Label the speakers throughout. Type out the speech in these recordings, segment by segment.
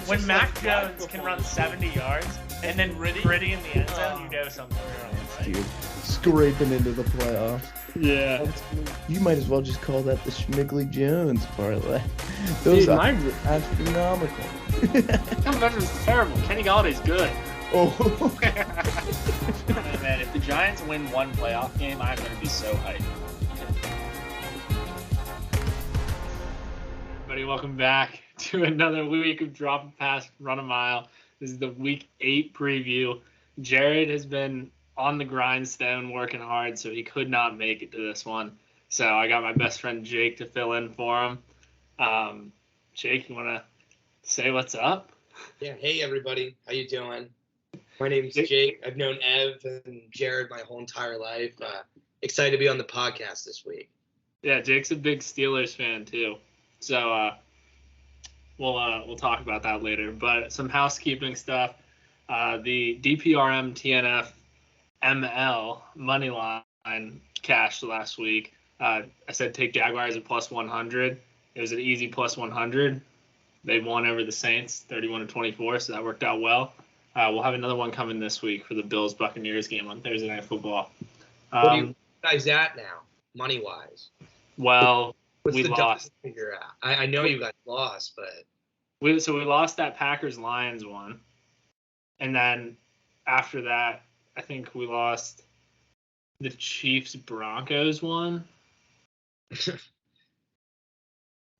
Speaker 1: when Mac Jones can run 70 yards and then Gritty in the end zone, you know something's wrong. Right?
Speaker 2: Dude, scraping into the playoffs.
Speaker 3: Yeah.
Speaker 2: You might as well just call that the Schmigley Jones parlay. Those are astronomical.
Speaker 3: Come Veterans terrible. Kenny Galladay's good.
Speaker 2: Oh.
Speaker 3: Man, if the Giants win one playoff game, I'm going to be so hyped. Everybody, welcome back to another week of Drop a Pass, Run a Mile. This is the Week 8 preview. Jared has been on the grindstone working hard, so he could not make it to this one. So I got my best friend Jake to fill in for him. Jake, you want to say what's up?
Speaker 4: Yeah, hey everybody, how you doing? My name's Jake. I've known Ev and Jared my whole entire life. Excited to be on the podcast this week.
Speaker 3: Yeah, Jake's a big Steelers fan too. So we'll talk about that later. But some housekeeping stuff. The DPRM TNF ML money line cashed last week. I said take Jaguars at plus 100. It was an easy plus 100. They won over the Saints 31-24, so that worked out well. We'll have another one coming this week for the Bills-Buccaneers game on Thursday Night Football.
Speaker 4: What are you guys at now, money-wise?
Speaker 3: Well,
Speaker 4: What's
Speaker 3: we
Speaker 4: the
Speaker 3: lost.
Speaker 4: Figure out? I know you guys lost, but
Speaker 3: We lost that Packers-Lions one. And then after that, I think we lost the Chiefs-Broncos one.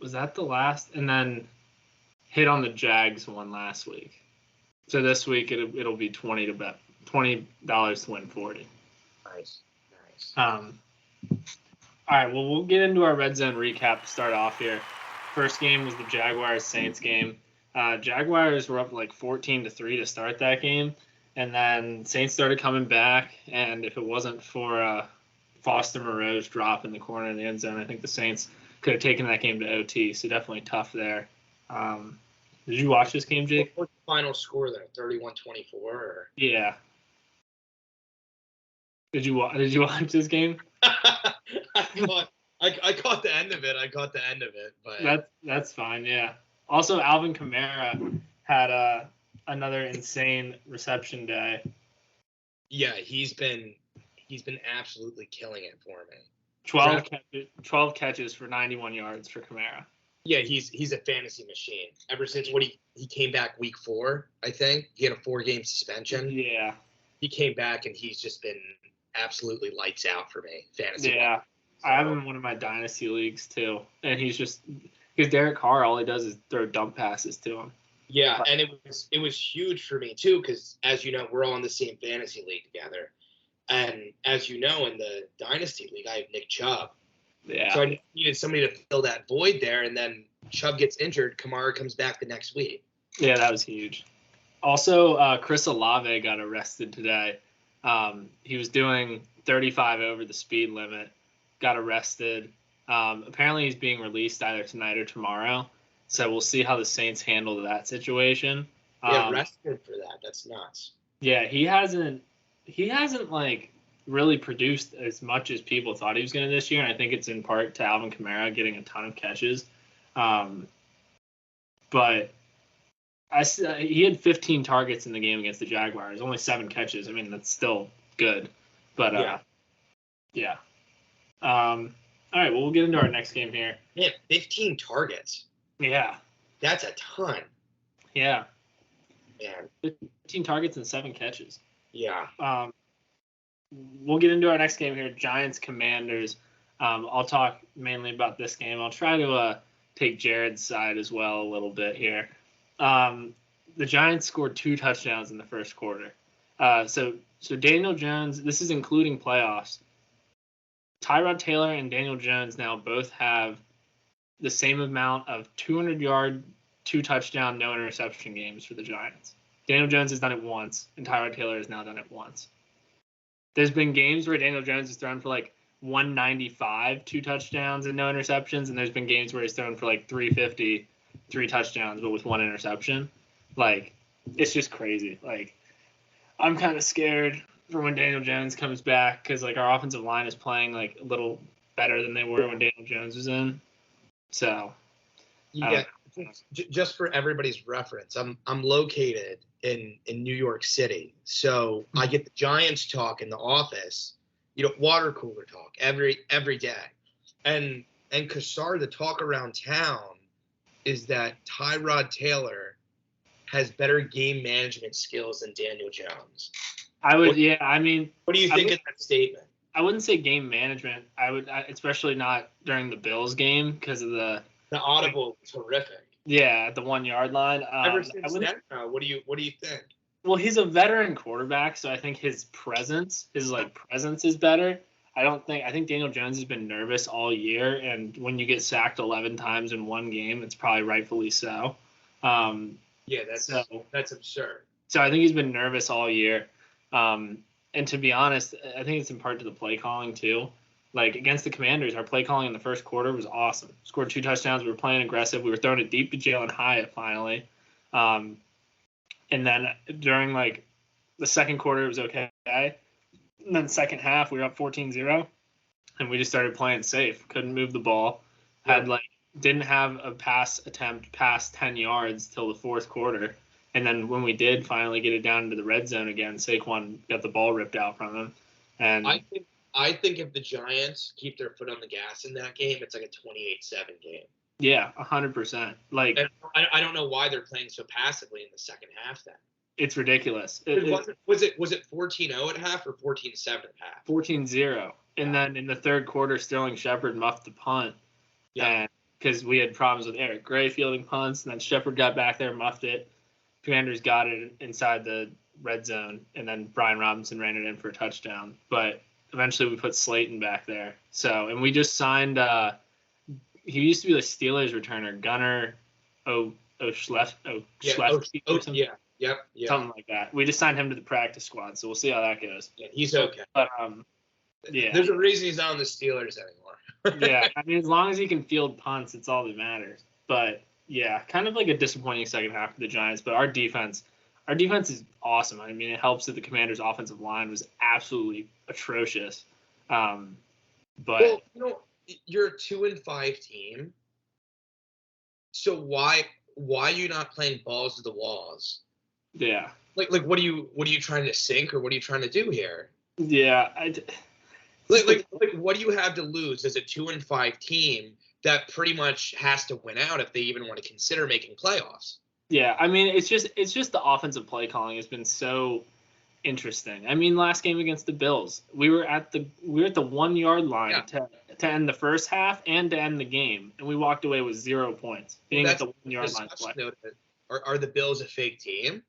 Speaker 3: Was that the last? And then hit on the Jags one last week. So this week it'll be $20 to bet, $20 to win 40.
Speaker 4: Nice.
Speaker 3: All right, well, we'll get into our red zone recap to start off here. First game was the Jaguars-Saints game. Jaguars were up like 14-3 to start that game, and then Saints started coming back, and if it wasn't for Foster Moreau's drop in the corner in the end zone, I think the Saints could have taken that game to OT, so definitely tough there. Did you watch this game, Jake?
Speaker 4: What's the final score there, 31-24? Or?
Speaker 3: Yeah. Did you watch this game?
Speaker 4: I caught the end of it. But
Speaker 3: That's fine, yeah. Also, Alvin Kamara had another insane reception day.
Speaker 4: Yeah, he's been absolutely killing it for me.
Speaker 3: 12 catches for 91 yards for Kamara.
Speaker 4: Yeah, he's a fantasy machine. Ever since he came back week 4, I think. He had a 4-game suspension.
Speaker 3: Yeah.
Speaker 4: He came back and he's just been absolutely lights out for me, fantasy.
Speaker 3: Yeah.
Speaker 4: So,
Speaker 3: I have him in one of my dynasty leagues too. And he's just because Derek Carr, all he does is throw dump passes to him.
Speaker 4: Yeah, and it was huge for me too, because as you know, we're all in the same fantasy league together. And as you know, in the dynasty league, I have Nick Chubb.
Speaker 3: Yeah.
Speaker 4: So I needed somebody to fill that void there, and then Chubb gets injured. Kamara comes back the next week.
Speaker 3: Yeah, that was huge. Also, Chris Olave got arrested today. He was doing 35 over the speed limit, got arrested. Apparently he's being released either tonight or tomorrow. So we'll see how the Saints handle that situation.
Speaker 4: Yeah, arrested for that. That's nuts.
Speaker 3: Yeah, he hasn't like really produced as much as people thought he was going to this year, and I think it's in part to Alvin Kamara getting a ton of catches. But he had 15 targets in the game against the Jaguars, only 7 catches. I mean, that's still good. But yeah. All right, well, we'll get into our next game here.
Speaker 4: Man, 15 targets.
Speaker 3: Yeah.
Speaker 4: That's a ton.
Speaker 3: Yeah.
Speaker 4: Man.
Speaker 3: 15 targets and 7 catches.
Speaker 4: Yeah.
Speaker 3: We'll get into our next game here, Giants-Commanders. I'll talk mainly about this game. I'll try to take Jared's side as well a little bit here. The Giants scored 2 touchdowns in the first quarter. So Daniel Jones, this is including playoffs. Tyrod Taylor and Daniel Jones now both have the same amount of 200-yard, 2-touchdown, no interception games for the Giants. Daniel Jones has done it once, and Tyrod Taylor has now done it once. There's been games where Daniel Jones has thrown for like 195, 2 touchdowns and no interceptions, and there's been games where he's thrown for like 350, 3 touchdowns, but with 1 interception. Like, it's just crazy. Like, I'm kind of scared for when Daniel Jones comes back because, like, our offensive line is playing, like, a little better than they were when Daniel Jones was in. So,
Speaker 4: Yeah, just for everybody's reference, I'm located in New York City, so I get the Giants talk in the office, water cooler talk every day, and Kassar, the talk around town is that Tyrod Taylor has better game management skills than Daniel Jones.
Speaker 3: What do you
Speaker 4: think of that statement?
Speaker 3: I wouldn't say game management. Especially not during the Bills game because of the
Speaker 4: audible was horrific.
Speaker 3: Yeah, at the 1 yard line.
Speaker 4: Ever since then, what do you think?
Speaker 3: Well, he's a veteran quarterback, so I think his presence is better. I think Daniel Jones has been nervous all year, and when you get sacked 11 times in one game, it's probably rightfully so.
Speaker 4: That's absurd.
Speaker 3: So I think he's been nervous all year. And to be honest, I think it's in part to the play calling too. Like against the Commanders, our play calling in the first quarter was awesome. Scored 2 touchdowns. We were playing aggressive. We were throwing it deep to Jalen Hyatt finally. And then during the second quarter, it was okay. And then second half, we were up 14-0, and we just started playing safe. Couldn't move the ball. Didn't have a pass attempt past 10 yards till the fourth quarter. And then when we did finally get it down into the red zone again, Saquon got the ball ripped out from him. And
Speaker 4: I think if the Giants keep their foot on the gas in that game, it's like a 28-7 game.
Speaker 3: Yeah, 100%.
Speaker 4: And I don't know why they're playing so passively in the second half then.
Speaker 3: It's ridiculous.
Speaker 4: Was it 14-0 at half or 14-7 at half?
Speaker 3: 14-0. And then in the third quarter, Sterling Shepard muffed the punt. Yeah. Because we had problems with Eric Gray fielding punts, and then Shepard got back there, muffed it. Commanders got it inside the red zone, and then Brian Robinson ran it in for a touchdown. But eventually we put Slayton back there. And we just signed he used to be the Steelers returner, Gunnar Schlefsky.
Speaker 4: Yep.
Speaker 3: Something like that. We just signed him to the practice squad, so we'll see how that goes.
Speaker 4: Yeah, he's okay.
Speaker 3: But
Speaker 4: there's a reason he's not on the Steelers anymore.
Speaker 3: Yeah, as long as he can field punts, it's all that matters. But yeah, kind of like a disappointing second half for the Giants. But our defense is awesome. It helps that the Commanders' offensive line was absolutely atrocious. But
Speaker 4: you're a 2-5 team, so why are you not playing balls to the walls?
Speaker 3: Yeah.
Speaker 4: Like what are you trying to sink, or what are you trying to do here?
Speaker 3: Yeah.
Speaker 4: Like what do you have to lose as a 2-5 team that pretty much has to win out if they even want to consider making playoffs?
Speaker 3: Yeah, it's just the offensive play calling has been so interesting. Last game against the Bills, we were at the 1 yard line to end the first half and to end the game, and we walked away with 0 points being at the 1 yard line.
Speaker 4: Are the Bills a fake team?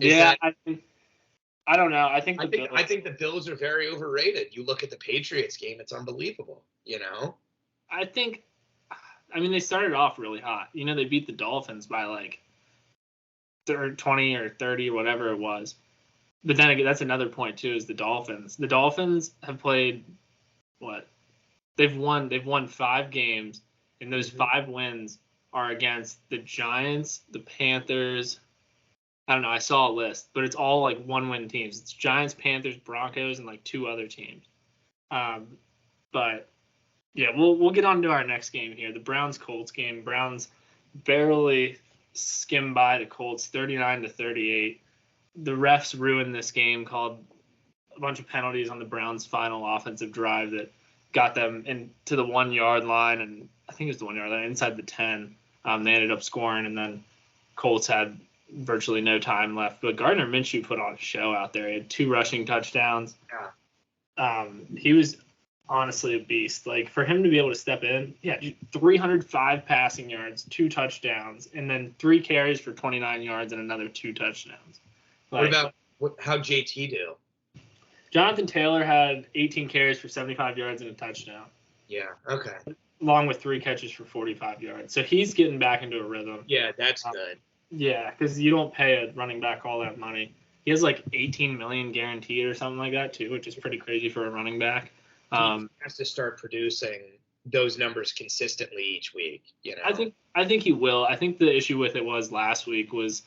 Speaker 3: I don't know. I think
Speaker 4: the Bills are very overrated. You look at the Patriots game; it's unbelievable.
Speaker 3: I think, they started off really hot. They beat the Dolphins by 20 or 30 or whatever it was. But then again, that's another point too. Is the Dolphins? The Dolphins have played what? They've won 5 games, and those 5 wins are against the Giants, the Panthers. I don't know. I saw a list, but it's all 1-win teams. It's Giants, Panthers, Broncos, and 2 other teams. But yeah, we'll get on to our next game here. The Browns-Colts game. Browns barely skimmed by the Colts, 39-38. The refs ruined this game, called a bunch of penalties on the Browns' final offensive drive that got them into the 1 yard line, and I think it was the 1 yard line inside the 10. They ended up scoring, and then Colts had virtually no time left. But Gardner Minshew put on a show out there. He had 2 rushing touchdowns.
Speaker 4: Yeah.
Speaker 3: He was honestly a beast. For him to be able to step in, 305 passing yards, 2 touchdowns, and then 3 carries for 29 yards and another 2 touchdowns.
Speaker 4: What about how JT do?
Speaker 3: Jonathan Taylor had 18 carries for 75 yards and a touchdown.
Speaker 4: Yeah, okay.
Speaker 3: Along with 3 catches for 45 yards. So he's getting back into a rhythm.
Speaker 4: Yeah, that's good.
Speaker 3: Yeah, because you don't pay a running back all that money. He has $18 million guaranteed or something like that too, which is pretty crazy for a running back.
Speaker 4: He has to start producing those numbers consistently each week.
Speaker 3: I think he will. I think the issue with it was last week was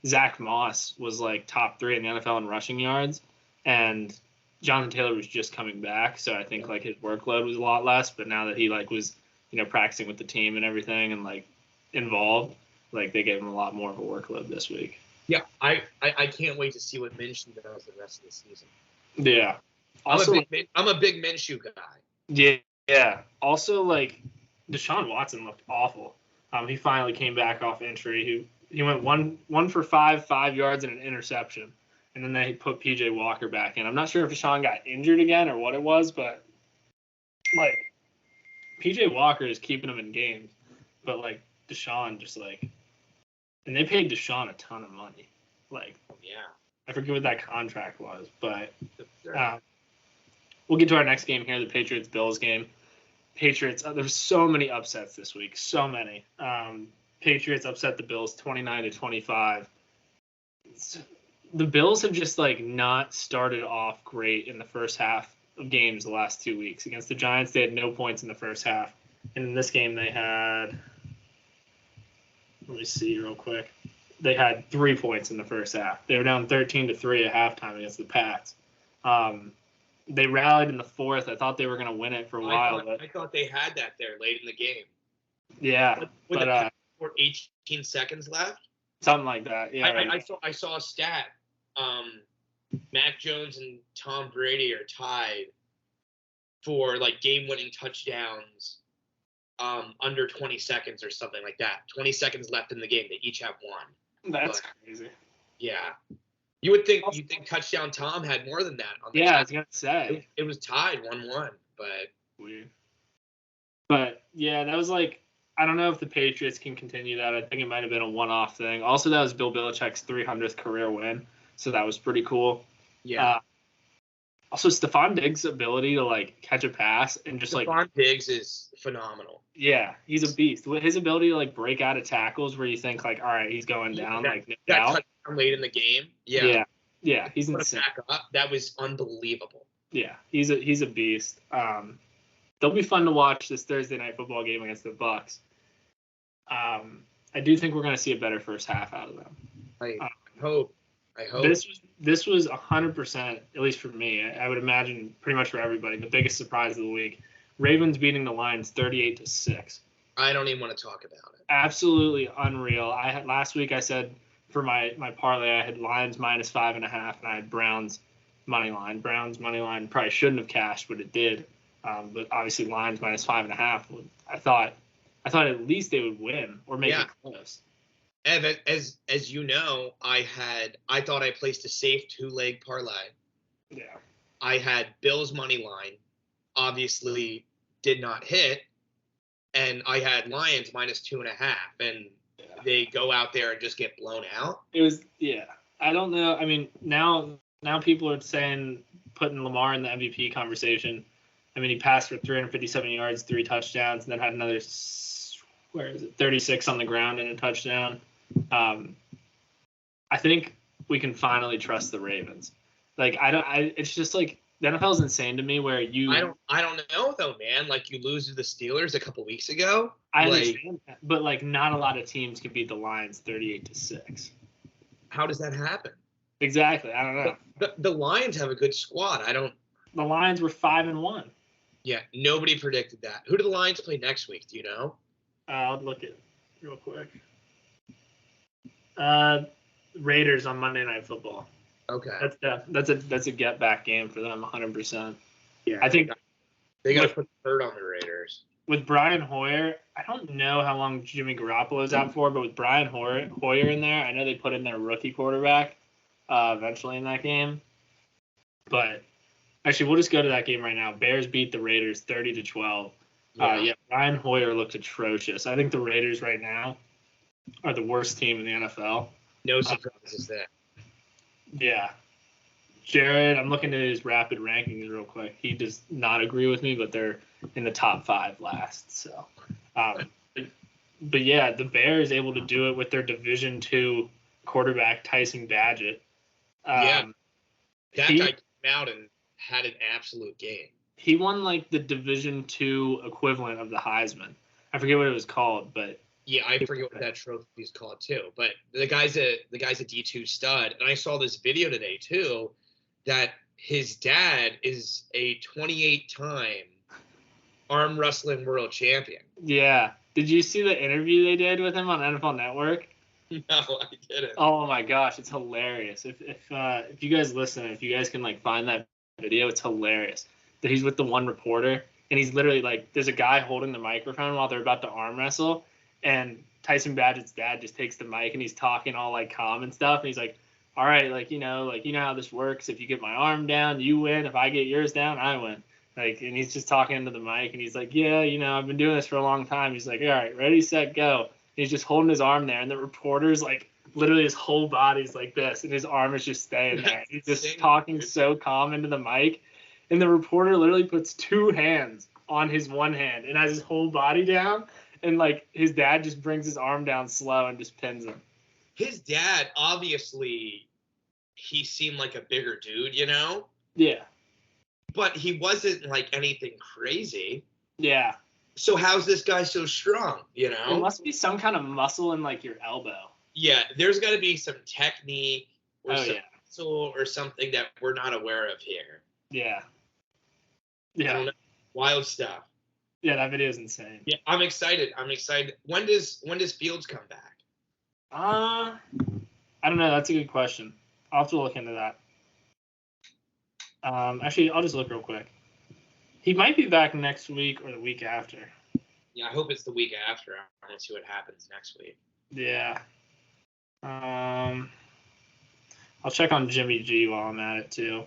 Speaker 3: Zach Moss was top 3 in the NFL in rushing yards, and Jonathan Taylor was just coming back, so I think his workload was a lot less. But now that he was practicing with the team and everything, and involved, like they gave him a lot more of a workload this week.
Speaker 4: Yeah, I can't wait to see what Minshew does the rest of the season.
Speaker 3: Yeah.
Speaker 4: Also, I'm a big Minshew guy.
Speaker 3: Yeah. Also, like, Deshaun Watson looked awful. He finally came back off injury. He went one for 5 yards and an interception, and then they put PJ Walker back in. I'm not sure if Deshaun got injured again or what it was, but like PJ Walker is keeping him in games, but like Deshaun just like, and they paid Deshaun a ton of money. Like,
Speaker 4: yeah,
Speaker 3: I forget what that contract was, but we'll get to our next game here, the Patriots-Bills game. Patriots, there's so many upsets this week, so many. Patriots upset the Bills 29-25. The Bills have just like not started off great in the first half of games the last 2 weeks. Against the Giants, they had no points in the first half. And in this game, they had, let me see real quick. They had 3 points in the first half. They were down 13-3 at halftime against the Pats. They rallied in the fourth. I thought they were going to win it for a while.
Speaker 4: I thought they had that there late in the game.
Speaker 3: Yeah.
Speaker 4: With 18 seconds left?
Speaker 3: Something like that. Yeah.
Speaker 4: I saw a stat. Mac Jones and Tom Brady are tied for like game-winning touchdowns under 20 seconds or something like that. 20 seconds left in the game. They each have one.
Speaker 3: That's crazy.
Speaker 4: Yeah. You would think touchdown Tom had more than that. On the
Speaker 3: I was gonna say
Speaker 4: it was tied 1-1, but
Speaker 3: weird. But yeah, that was like, I don't know if the Patriots can continue that. I think it might have been a one-off thing. Also, that was Bill Belichick's 300th career win, so that was pretty cool.
Speaker 4: Yeah.
Speaker 3: Also, Stephon Diggs' ability to like catch a pass and just
Speaker 4: Stephon Diggs is phenomenal.
Speaker 3: Yeah, he's a beast. With his ability to like break out of tackles where you think like, all right, he's going down, like no doubt.
Speaker 4: Touchdown late in the game.
Speaker 3: Yeah, he's insane.
Speaker 4: Back up. That was unbelievable.
Speaker 3: Yeah, he's a beast. They'll be fun to watch this Thursday night football game against the Bucs. I do think we're going to see a better first half out of them.
Speaker 4: I hope.
Speaker 3: This was 100%, at least for me. I would imagine pretty much for everybody, the biggest surprise of the week. Ravens beating the Lions 38-6.
Speaker 4: I don't even want to talk about it.
Speaker 3: Absolutely unreal. Last week I said for my parlay I had Lions -5.5 and I had Browns money line. Browns money line probably shouldn't have cashed, but it did. But obviously Lions -5.5. I thought at least they would win or make it close.
Speaker 4: Evan, as you know, I thought I placed a safe 2-leg parlay.
Speaker 3: Yeah.
Speaker 4: I had Bills money line, obviously did not hit, and I had Lions -2.5, and they go out there and just get blown out.
Speaker 3: It was I don't know. I mean, now people are saying putting Lamar in the MVP conversation. I mean, he passed for 357 yards, 3 touchdowns, and then had another 36 on the ground and a touchdown. I think we can finally trust the Ravens. Like it's just like the NFL is insane to me where
Speaker 4: I don't know though, man. Like you lose to the Steelers a couple weeks ago.
Speaker 3: I understand that, but like not a lot of teams can beat the Lions 38-6.
Speaker 4: How does that happen?
Speaker 3: Exactly. I don't know.
Speaker 4: The Lions have a good squad.
Speaker 3: The Lions were 5-1.
Speaker 4: Yeah, nobody predicted that. Who do the Lions play next week? Do you know?
Speaker 3: I'll look at it real quick. Raiders on Monday Night Football.
Speaker 4: Okay.
Speaker 3: That's a get back game for them, 100%.
Speaker 4: Yeah,
Speaker 3: I think
Speaker 4: they got to put the third on the Raiders.
Speaker 3: With Brian Hoyer, I don't know how long Jimmy Garoppolo's out for, but with Brian Hoyer in there, I know they put in their rookie quarterback eventually in that game. But actually, we'll just go to that game right now. Bears beat the Raiders 30-12. Brian Hoyer looked atrocious. I think the Raiders right now are the worst team in the NFL.
Speaker 4: No surprises there.
Speaker 3: Yeah. Jared, I'm looking at his rapid rankings real quick. He does not agree with me, but they're in the top 5 last. So, but yeah, the Bears able to do it with their Division II quarterback Tyson Badgett.
Speaker 4: That guy came out and had an absolute game.
Speaker 3: He won like the Division II equivalent of the Heisman. I forget what it was called, but
Speaker 4: yeah, I forget what that trophy is called too. But the guy's a D2 stud, and I saw this video today too that his dad is a 28-time arm wrestling world champion.
Speaker 3: Yeah, Did you see the interview they did with him on NFL Network?
Speaker 4: No, I didn't.
Speaker 3: Oh my gosh, it's hilarious. If you guys listen, if you guys can like find that video, it's hilarious. That he's with the one reporter and he's literally like, there's a guy holding the microphone while they're about to arm wrestle, and Tyson Badgett's dad just takes the mic and he's talking all like calm and stuff, and he's like, all right, like you know how this works. If you get my arm down, you win. If I get yours down, I win. Like, and he's just talking into the mic and he's like, yeah, I've been doing this for a long time. He's like, all right, ready, set, go. He's just holding his arm there, and the reporter's like, literally his whole body's like this, and his arm is just staying there. He's just talking so calm into the mic, and the reporter literally puts two hands on his one hand and has his whole body down, and like his dad just brings his arm down slow and just pins him.
Speaker 4: His dad, obviously, he seemed like a bigger dude,
Speaker 3: Yeah.
Speaker 4: But he wasn't like anything crazy.
Speaker 3: Yeah.
Speaker 4: So how's this guy so strong,
Speaker 3: There must be some kind of muscle in like your elbow.
Speaker 4: Yeah, there's got to be some technique or
Speaker 3: muscle
Speaker 4: or something that we're not aware of here.
Speaker 3: Yeah.
Speaker 4: I don't know. Wild stuff.
Speaker 3: Yeah, that video is insane.
Speaker 4: Yeah, I'm excited. When does Fields come back?
Speaker 3: I don't know. That's a good question. I'll have to look into that. Actually, I'll just look real quick. He might be back next week or the week after.
Speaker 4: Yeah, I hope it's the week after. I want to see what happens next week.
Speaker 3: Yeah. I'll check on Jimmy G while I'm at it too.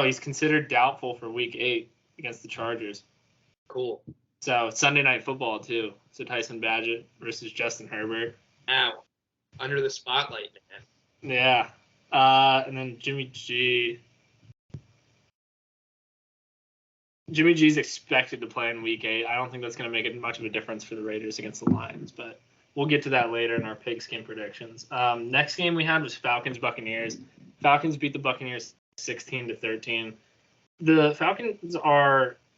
Speaker 3: He's considered doubtful for week 8 against the Chargers.
Speaker 4: Cool.
Speaker 3: So it's Sunday Night Football too. So Tyson Badgett versus Justin Herbert.
Speaker 4: Ow. Under the spotlight, man.
Speaker 3: Yeah. And then Jimmy G's expected to play in week 8. I don't think that's going to make it much of a difference for the Raiders against the Lions, but we'll get to that later in our pigskin predictions. Next game we had was Falcons-Buccaneers. Falcons beat the Buccaneers 16-13. The Falcons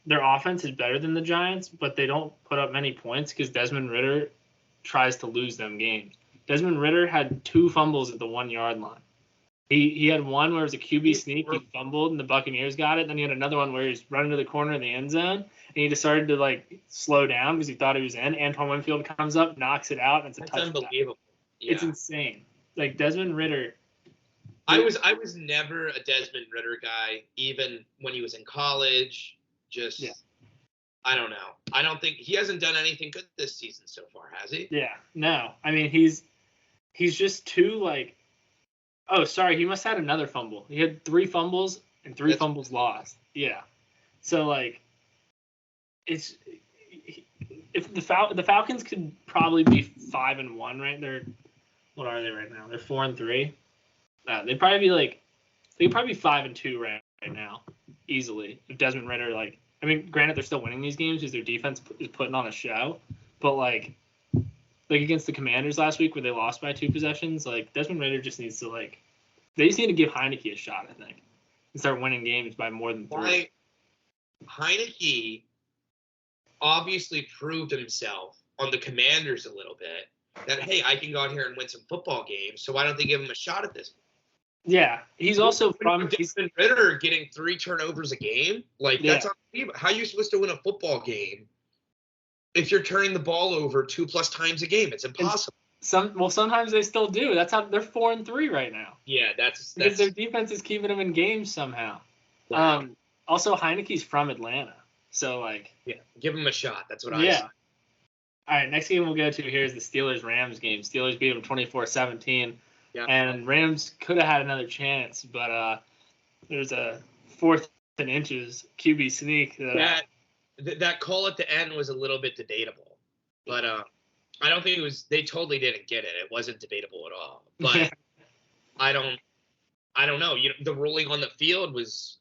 Speaker 3: their offense is better than the Giants, but they don't put up many points because Desmond Ridder tries to lose them games. Desmond Ridder had 2 fumbles at the 1-yard line. He had one where it was a QB sneak. He fumbled, and the Buccaneers got it. Then he had another one where he was running to the corner of the end zone, and he decided to like slow down because he thought he was in. Antoine Winfield comes up, knocks it out, and it's a touchdown.
Speaker 4: That's unbelievable. Yeah.
Speaker 3: It's insane. Like Desmond Ridder.
Speaker 4: I was never a Desmond Ridder guy, even when he was in college. I don't know. I don't think he hasn't done anything good this season so far, has he?
Speaker 3: Yeah, no. I mean, he's just too like. Oh, sorry. He must have had another fumble. He had 3 fumbles and 3 fumbles lost. Yeah. So like, if the Falcons could probably be 5-1, right? What are they right now? They're 4-3. They'd probably be 5-2 right now, easily. If Desmond Ridder granted they're still winning these games because their defense is putting on a show, but like against the Commanders last week where they lost by 2 possessions, like Desmond Ridder just needs to they just need to give Heineke a shot, I think, and start winning games by more than 3.
Speaker 4: Heineke obviously proved himself on the Commanders a little bit that, hey, I can go out here and win some football games, so why don't they give him a shot at this?
Speaker 3: Yeah, he's also from
Speaker 4: Desmond Ridder getting 3 turnovers a game. That's unbelievable. How are you supposed to win a football game if you're turning the ball over 2+ times a game? It's impossible.
Speaker 3: Sometimes they still do. That's how they're 4-3 right now.
Speaker 4: Yeah, that's
Speaker 3: because their defense is keeping them in games somehow. Wow. Also, Heineke's from Atlanta, so
Speaker 4: give him a shot. That's what I say. All
Speaker 3: right, next game we'll go to here is the Steelers-Rams game. Steelers beat them 24-17.
Speaker 4: Yeah.
Speaker 3: And Rams could have had another chance, but there's a 4th and inches QB sneak.
Speaker 4: That call at the end was a little bit debatable, but I don't think it was. They totally didn't get it. It wasn't debatable at all. But I don't know. The ruling on the field was.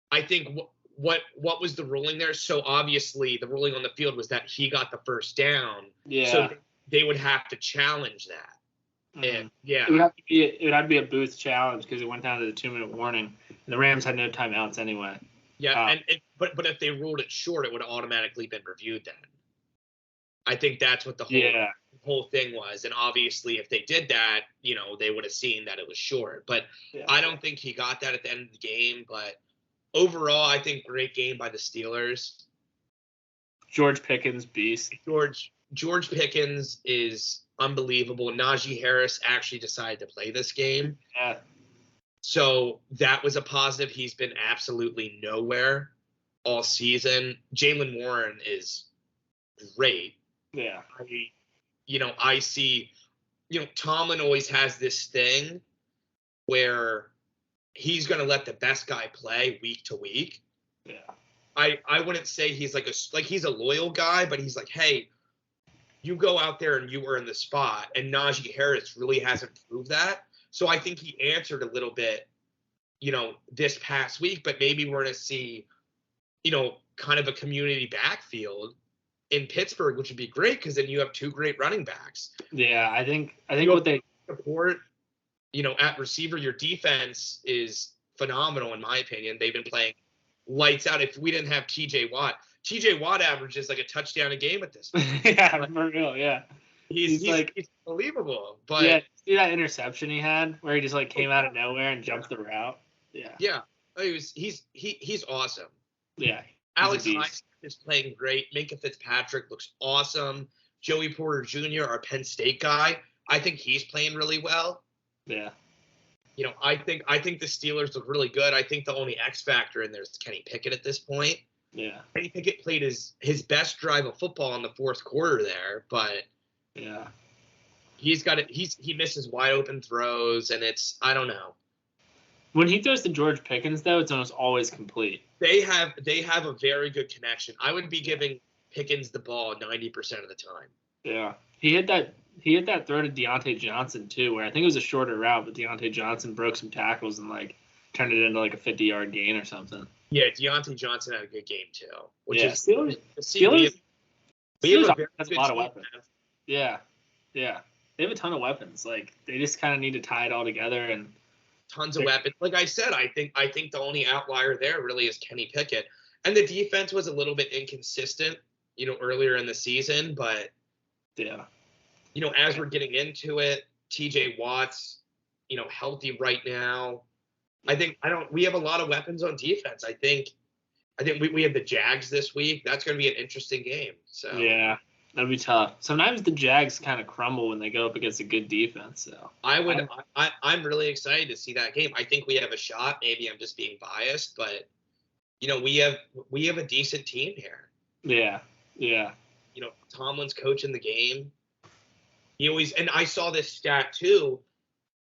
Speaker 4: I think what was the ruling there? So obviously the ruling on the field was that he got the first down.
Speaker 3: Yeah.
Speaker 4: So they would have to challenge that. And
Speaker 3: it would have to be a Booth challenge because it went down to the 2-minute warning, and the Rams had no timeouts anyway.
Speaker 4: Yeah, but if they ruled it short, it would have automatically been reviewed then. I think that's what the whole thing was, and obviously if they did that, they would have seen that it was short. But I don't think he got that at the end of the game. But overall, I think great game by the Steelers.
Speaker 3: George Pickens, beast.
Speaker 4: George Pickens is unbelievable. Najee Harris actually decided to play this game.
Speaker 3: Yeah.
Speaker 4: So that was a positive. He's been absolutely nowhere all season. Jaylen Warren is great.
Speaker 3: Yeah.
Speaker 4: I see, Tomlin always has this thing where he's going to let the best guy play week to week.
Speaker 3: Yeah.
Speaker 4: I wouldn't say he's he's a loyal guy, but he's like, hey, you go out there and you earn the spot. And Najee Harris really hasn't proved that. So I think he answered a little bit, this past week, but maybe we're going to see, kind of a community backfield in Pittsburgh, which would be great because then you have two great running backs.
Speaker 3: Yeah, I think what they
Speaker 4: support, at receiver, your defense is phenomenal in my opinion. They've been playing lights out. If we didn't have TJ Watt averages like a touchdown a game at this point.
Speaker 3: Yeah, for real, yeah.
Speaker 4: He's unbelievable. But
Speaker 3: yeah, see that interception he had where he just came out of nowhere and jumped the route? Yeah.
Speaker 4: Yeah. He's awesome.
Speaker 3: Yeah.
Speaker 4: Alex Highsmith is playing great. Minka Fitzpatrick looks awesome. Joey Porter Jr., our Penn State guy, I think he's playing really well.
Speaker 3: Yeah.
Speaker 4: I think the Steelers look really good. I think the only X factor in there is Kenny Pickett at this point.
Speaker 3: Yeah.
Speaker 4: Kenny Pickett played his best drive of football in the fourth quarter there, but
Speaker 3: yeah,
Speaker 4: he misses wide open throws, and I don't know.
Speaker 3: When he throws to George Pickens, though, it's almost always complete.
Speaker 4: They have a very good connection. I would be giving Pickens the ball 90% of the time.
Speaker 3: Yeah. He hit that throw to Deontay Johnson too, where I think it was a shorter route, but Deontay Johnson broke some tackles and turned it into a 50-yard gain or something.
Speaker 4: Yeah, Deontay Johnson had a good game too.
Speaker 3: Steelers
Speaker 4: we have
Speaker 3: a lot of weapons. Yeah. Yeah. They have a ton of weapons. They just kind of need to tie it all together and
Speaker 4: tons of weapons. Like I said, I think the only outlier there really is Kenny Pickett. And the defense was a little bit inconsistent, earlier in the season, but
Speaker 3: yeah.
Speaker 4: As we're getting into it, TJ Watt's, healthy right now. We have a lot of weapons on defense. I think we have the Jags this week. That's going to be an interesting game. So
Speaker 3: yeah, that'll be tough. Sometimes the Jags kind of crumble when they go up against a good defense. So
Speaker 4: I'm really excited to see that game. I think we have a shot. Maybe I'm just being biased, but we have a decent team here.
Speaker 3: Yeah. Yeah.
Speaker 4: Tomlin's coaching the game. And I saw this stat too.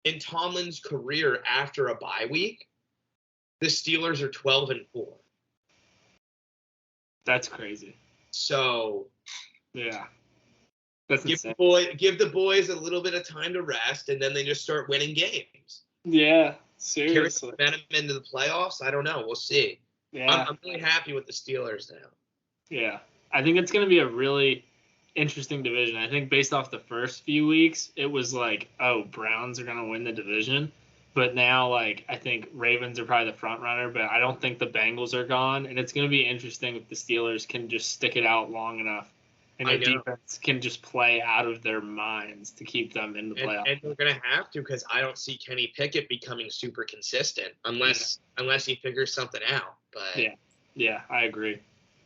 Speaker 4: In Tomlin's career after a bye week, the Steelers are 12-4.
Speaker 3: That's crazy.
Speaker 4: So,
Speaker 3: yeah, that's insane.
Speaker 4: Give the boys a little bit of time to rest, and then they just start winning games.
Speaker 3: Yeah, seriously.
Speaker 4: Carry them into the playoffs. I don't know. We'll see.
Speaker 3: Yeah,
Speaker 4: I'm really happy with the Steelers now.
Speaker 3: Yeah, I think it's going to be a really interesting division. I think based off the first few weeks, it was Browns are going to win the division. But now, I think Ravens are probably the front runner, but I don't think the Bengals are gone. And it's going to be interesting if the Steelers can just stick it out long enough and their defense can just play out of their minds to keep them in the playoffs.
Speaker 4: And they're going to have to, because I don't see Kenny Pickett becoming super consistent unless he figures something out. But
Speaker 3: yeah, I agree.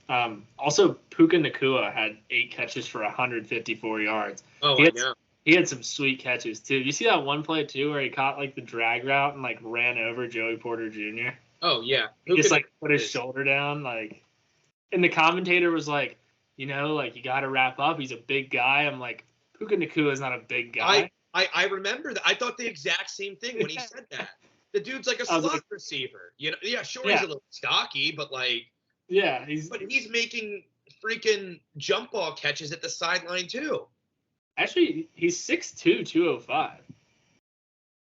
Speaker 3: Also, Puka Nacua had 8 catches for 154 yards.
Speaker 4: Oh, I know.
Speaker 3: He had some sweet catches, too. You see that one play, too, where he caught, the drag route and, ran over Joey Porter Jr.?
Speaker 4: Oh, yeah.
Speaker 3: He just, put his shoulder down, and the commentator was like, you got to wrap up. He's a big guy. I'm like, Puka Nacua is not a big guy.
Speaker 4: I remember that. I thought the exact same thing when he said that. The dude's like a slot receiver. Yeah, sure, he's a little stocky, but,
Speaker 3: yeah,
Speaker 4: he's making freaking jump ball catches at the sideline too.
Speaker 3: Actually, he's 6'2", 205.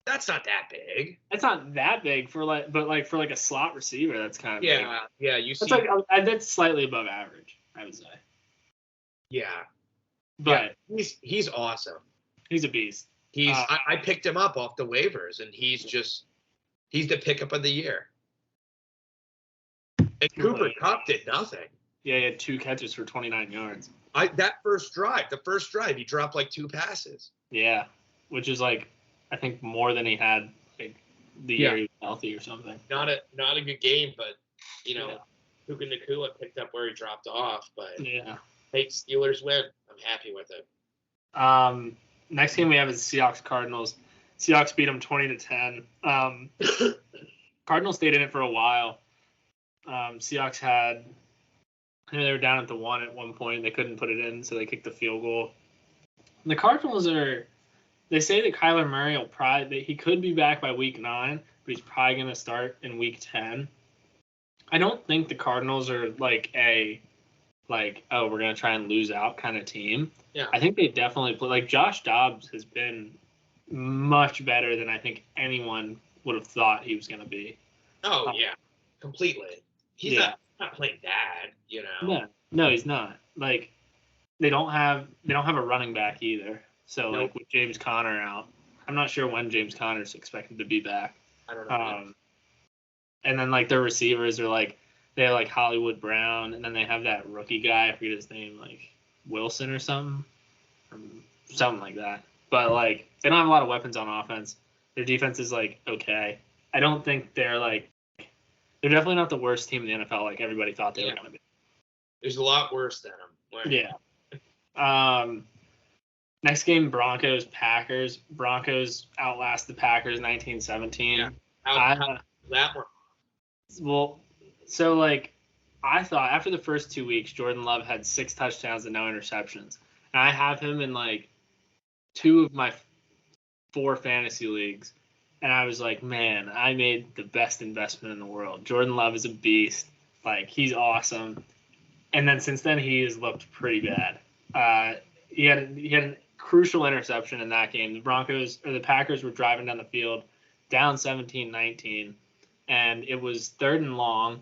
Speaker 4: That's not that big.
Speaker 3: That's not that big for for a slot receiver. That's kind of big.
Speaker 4: Yeah. You see,
Speaker 3: that's slightly above average, I would say.
Speaker 4: Yeah,
Speaker 3: but
Speaker 4: he's awesome.
Speaker 3: He's a beast.
Speaker 4: I picked him up off the waivers, and he's the pickup of the year. And Cooper Kupp did nothing.
Speaker 3: Yeah, he had 2 catches for 29 yards.
Speaker 4: The first drive, he dropped 2 passes.
Speaker 3: Yeah, which is I think more than he had the year he was healthy or something.
Speaker 4: Not a good game, but Puka Nacua picked up where he dropped off, but
Speaker 3: Yeah.
Speaker 4: hey, Steelers win. I'm happy with it.
Speaker 3: Next game we have is Seahawks Cardinals. Seahawks beat them 20-10. Cardinals stayed in it for a while. Seahawks had, I know they were down at the 1 at one point. They couldn't put it in, so they kicked the field goal. And the Cardinals they say that Kyler Murray he could be back by week 9, but he's probably going to start in week 10. I don't think the Cardinals are we're going to try and lose out kind of team.
Speaker 4: Yeah.
Speaker 3: I think they definitely play. Like, Josh Dobbs has been much better than I think anyone would have thought he was going to be.
Speaker 4: Oh, yeah. Completely. He's not playing bad, you know?
Speaker 3: No, he's not. Like, they don't have a running back either. So, like, with James Conner out, I'm not sure when James Conner's expected to be back.
Speaker 4: I don't know.
Speaker 3: And then, like, their receivers are, like, they have, like, Hollywood Brown, and then they have that rookie guy, I forget his name, like, Wilson or something like that. But, like, they don't have a lot of weapons on offense. Their defense is, like, okay. I don't think they're definitely not the worst team in the NFL like everybody thought they were going to be.
Speaker 4: There's a lot worse than them.
Speaker 3: Yeah. Next game, Broncos-Packers. Broncos outlast the Packers 19-17.
Speaker 4: Yeah. How that one?
Speaker 3: Well, so, like, I thought after the first 2 weeks, Jordan Love had 6 touchdowns and no interceptions. And I have him in, like, 2 of my 4 fantasy leagues. And I was like, man, I made the best investment in the world. Jordan Love is a beast. Like, he's awesome. And then since then, he has looked pretty bad. He had a crucial interception in that game. The Packers were driving down the field, down 17-19, and it was 3rd and long.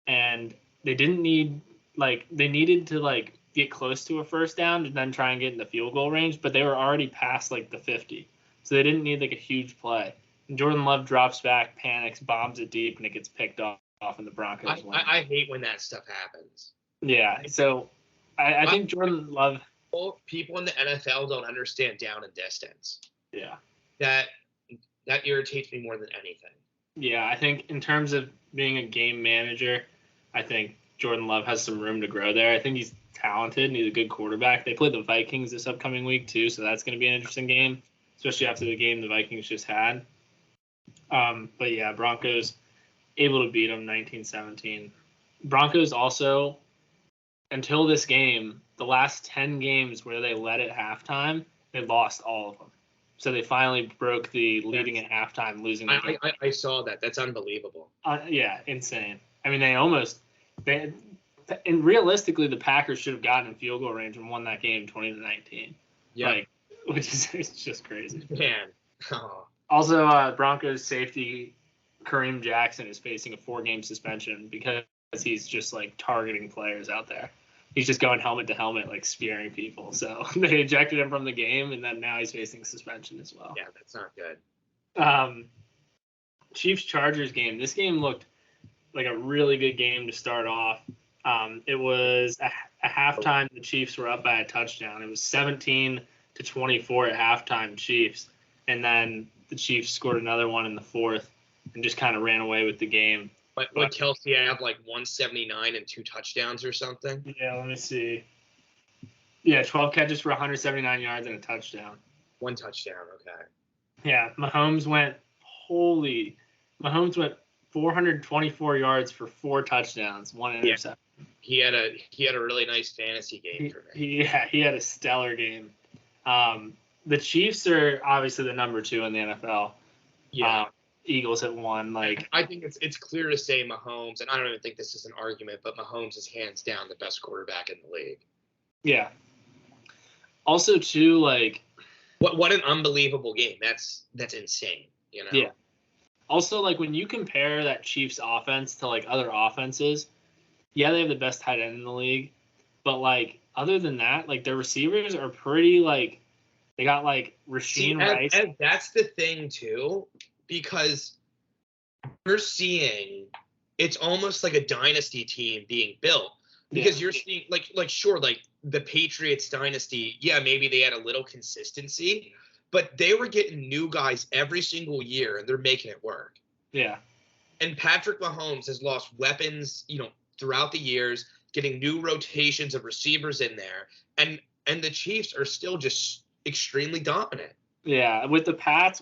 Speaker 3: And they needed to get close to a first down and then try and get in the field goal range, but they were already past like the 50. So they didn't need like a huge play. And Jordan Love drops back, panics, bombs it deep, and it gets picked off and the Broncos win.
Speaker 4: I hate when that stuff happens.
Speaker 3: Yeah, so I think Jordan Love.
Speaker 4: People in the NFL don't understand down and distance.
Speaker 3: Yeah.
Speaker 4: That irritates me more than anything.
Speaker 3: Yeah, I think in terms of being a game manager, I think Jordan Love has some room to grow there. I think he's talented and he's a good quarterback. They play the Vikings this upcoming week too, so that's going to be an interesting game, especially after the game the Vikings just had. But yeah, Broncos able to beat them 19-17. Broncos also, until this game, the last 10 games where they led at halftime, they lost all of them. So they finally broke the leading at halftime, losing the game.
Speaker 4: I saw that. That's unbelievable.
Speaker 3: Yeah, insane. I mean, and realistically, the Packers should have gotten in field goal range and won that game 20-19.
Speaker 4: Yeah.
Speaker 3: Which is it's just crazy.
Speaker 4: Man. Oh.
Speaker 3: Also, Broncos safety Kareem Jackson is facing a 4-game suspension because he's just like targeting players out there. He's just going helmet to helmet, like spearing people. So they ejected him from the game, and then now he's facing suspension as well.
Speaker 4: Yeah, that's not good.
Speaker 3: Chiefs-Chargers game. This game looked like a really good game to start off. It was a halftime. The Chiefs were up by a touchdown. It was 17-24 at halftime, Chiefs. And then the Chiefs scored another one in the 4th and just kind of ran away with the game.
Speaker 4: But Kelsey have like 179 and 2 touchdowns or something?
Speaker 3: Yeah, let me see. Yeah, 12 catches for 179 yards and a touchdown.
Speaker 4: 1 touchdown, okay.
Speaker 3: Yeah, Mahomes went 424 yards for 4 touchdowns, 1 interception.
Speaker 4: Yeah. He had a really nice fantasy game for me.
Speaker 3: He had a stellar game. The Chiefs are obviously the number 2 in the NFL.
Speaker 4: Yeah.
Speaker 3: Eagles at 1.
Speaker 4: I think it's clear to say Mahomes, and I don't even think this is an argument, but Mahomes is hands down the best quarterback in the league.
Speaker 3: Yeah. Also, too,
Speaker 4: what an unbelievable game. That's insane. You know.
Speaker 3: Yeah. Also, when you compare that Chiefs offense to other offenses, yeah, they have the best tight end in the league, but other than that, their receivers are pretty they got Rasheed Rice.
Speaker 4: And that's the thing too, because you're seeing it's almost like a dynasty team being built. Because you're seeing sure, the Patriots dynasty, yeah, maybe they had a little consistency, but they were getting new guys every single year and they're making it work.
Speaker 3: Yeah.
Speaker 4: And Patrick Mahomes has lost weapons, throughout the years, getting new rotations of receivers in there, and the Chiefs are still just extremely dominant.
Speaker 3: Yeah, with the Pats,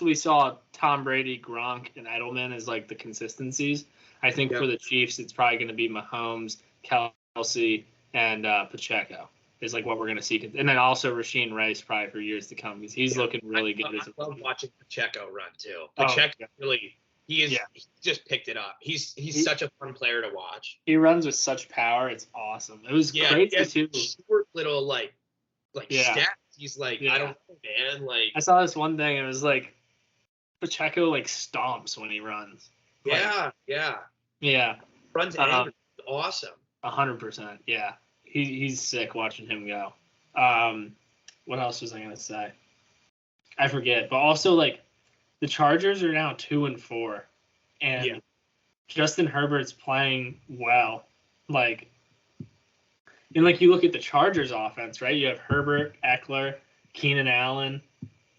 Speaker 3: we saw Tom Brady, Gronk, and Edelman as like the consistencies. I think for the Chiefs, it's probably going to be Mahomes, Kelsey, and Pacheco is like what we're going to see. And then also Rasheed Rice probably for years to come because he's looking really good.
Speaker 4: I love watching Pacheco run too.
Speaker 3: Pacheco
Speaker 4: he just picked it up. He's such a fun player to watch.
Speaker 3: He runs with such power. It's awesome. It was crazy too.
Speaker 4: Short little like stats. He's like, I don't know, man. Like
Speaker 3: I saw this one thing. It was like Pacheco like stomps when he runs.
Speaker 4: Yeah. Runs awesome.
Speaker 3: 100%. Yeah. He's sick watching him go. What else was I gonna say? I forget. But also like the Chargers are now 2-4, and Justin Herbert's playing well. Like, and like you look at the Chargers offense, right? You have Herbert, Eckler, Keenan Allen.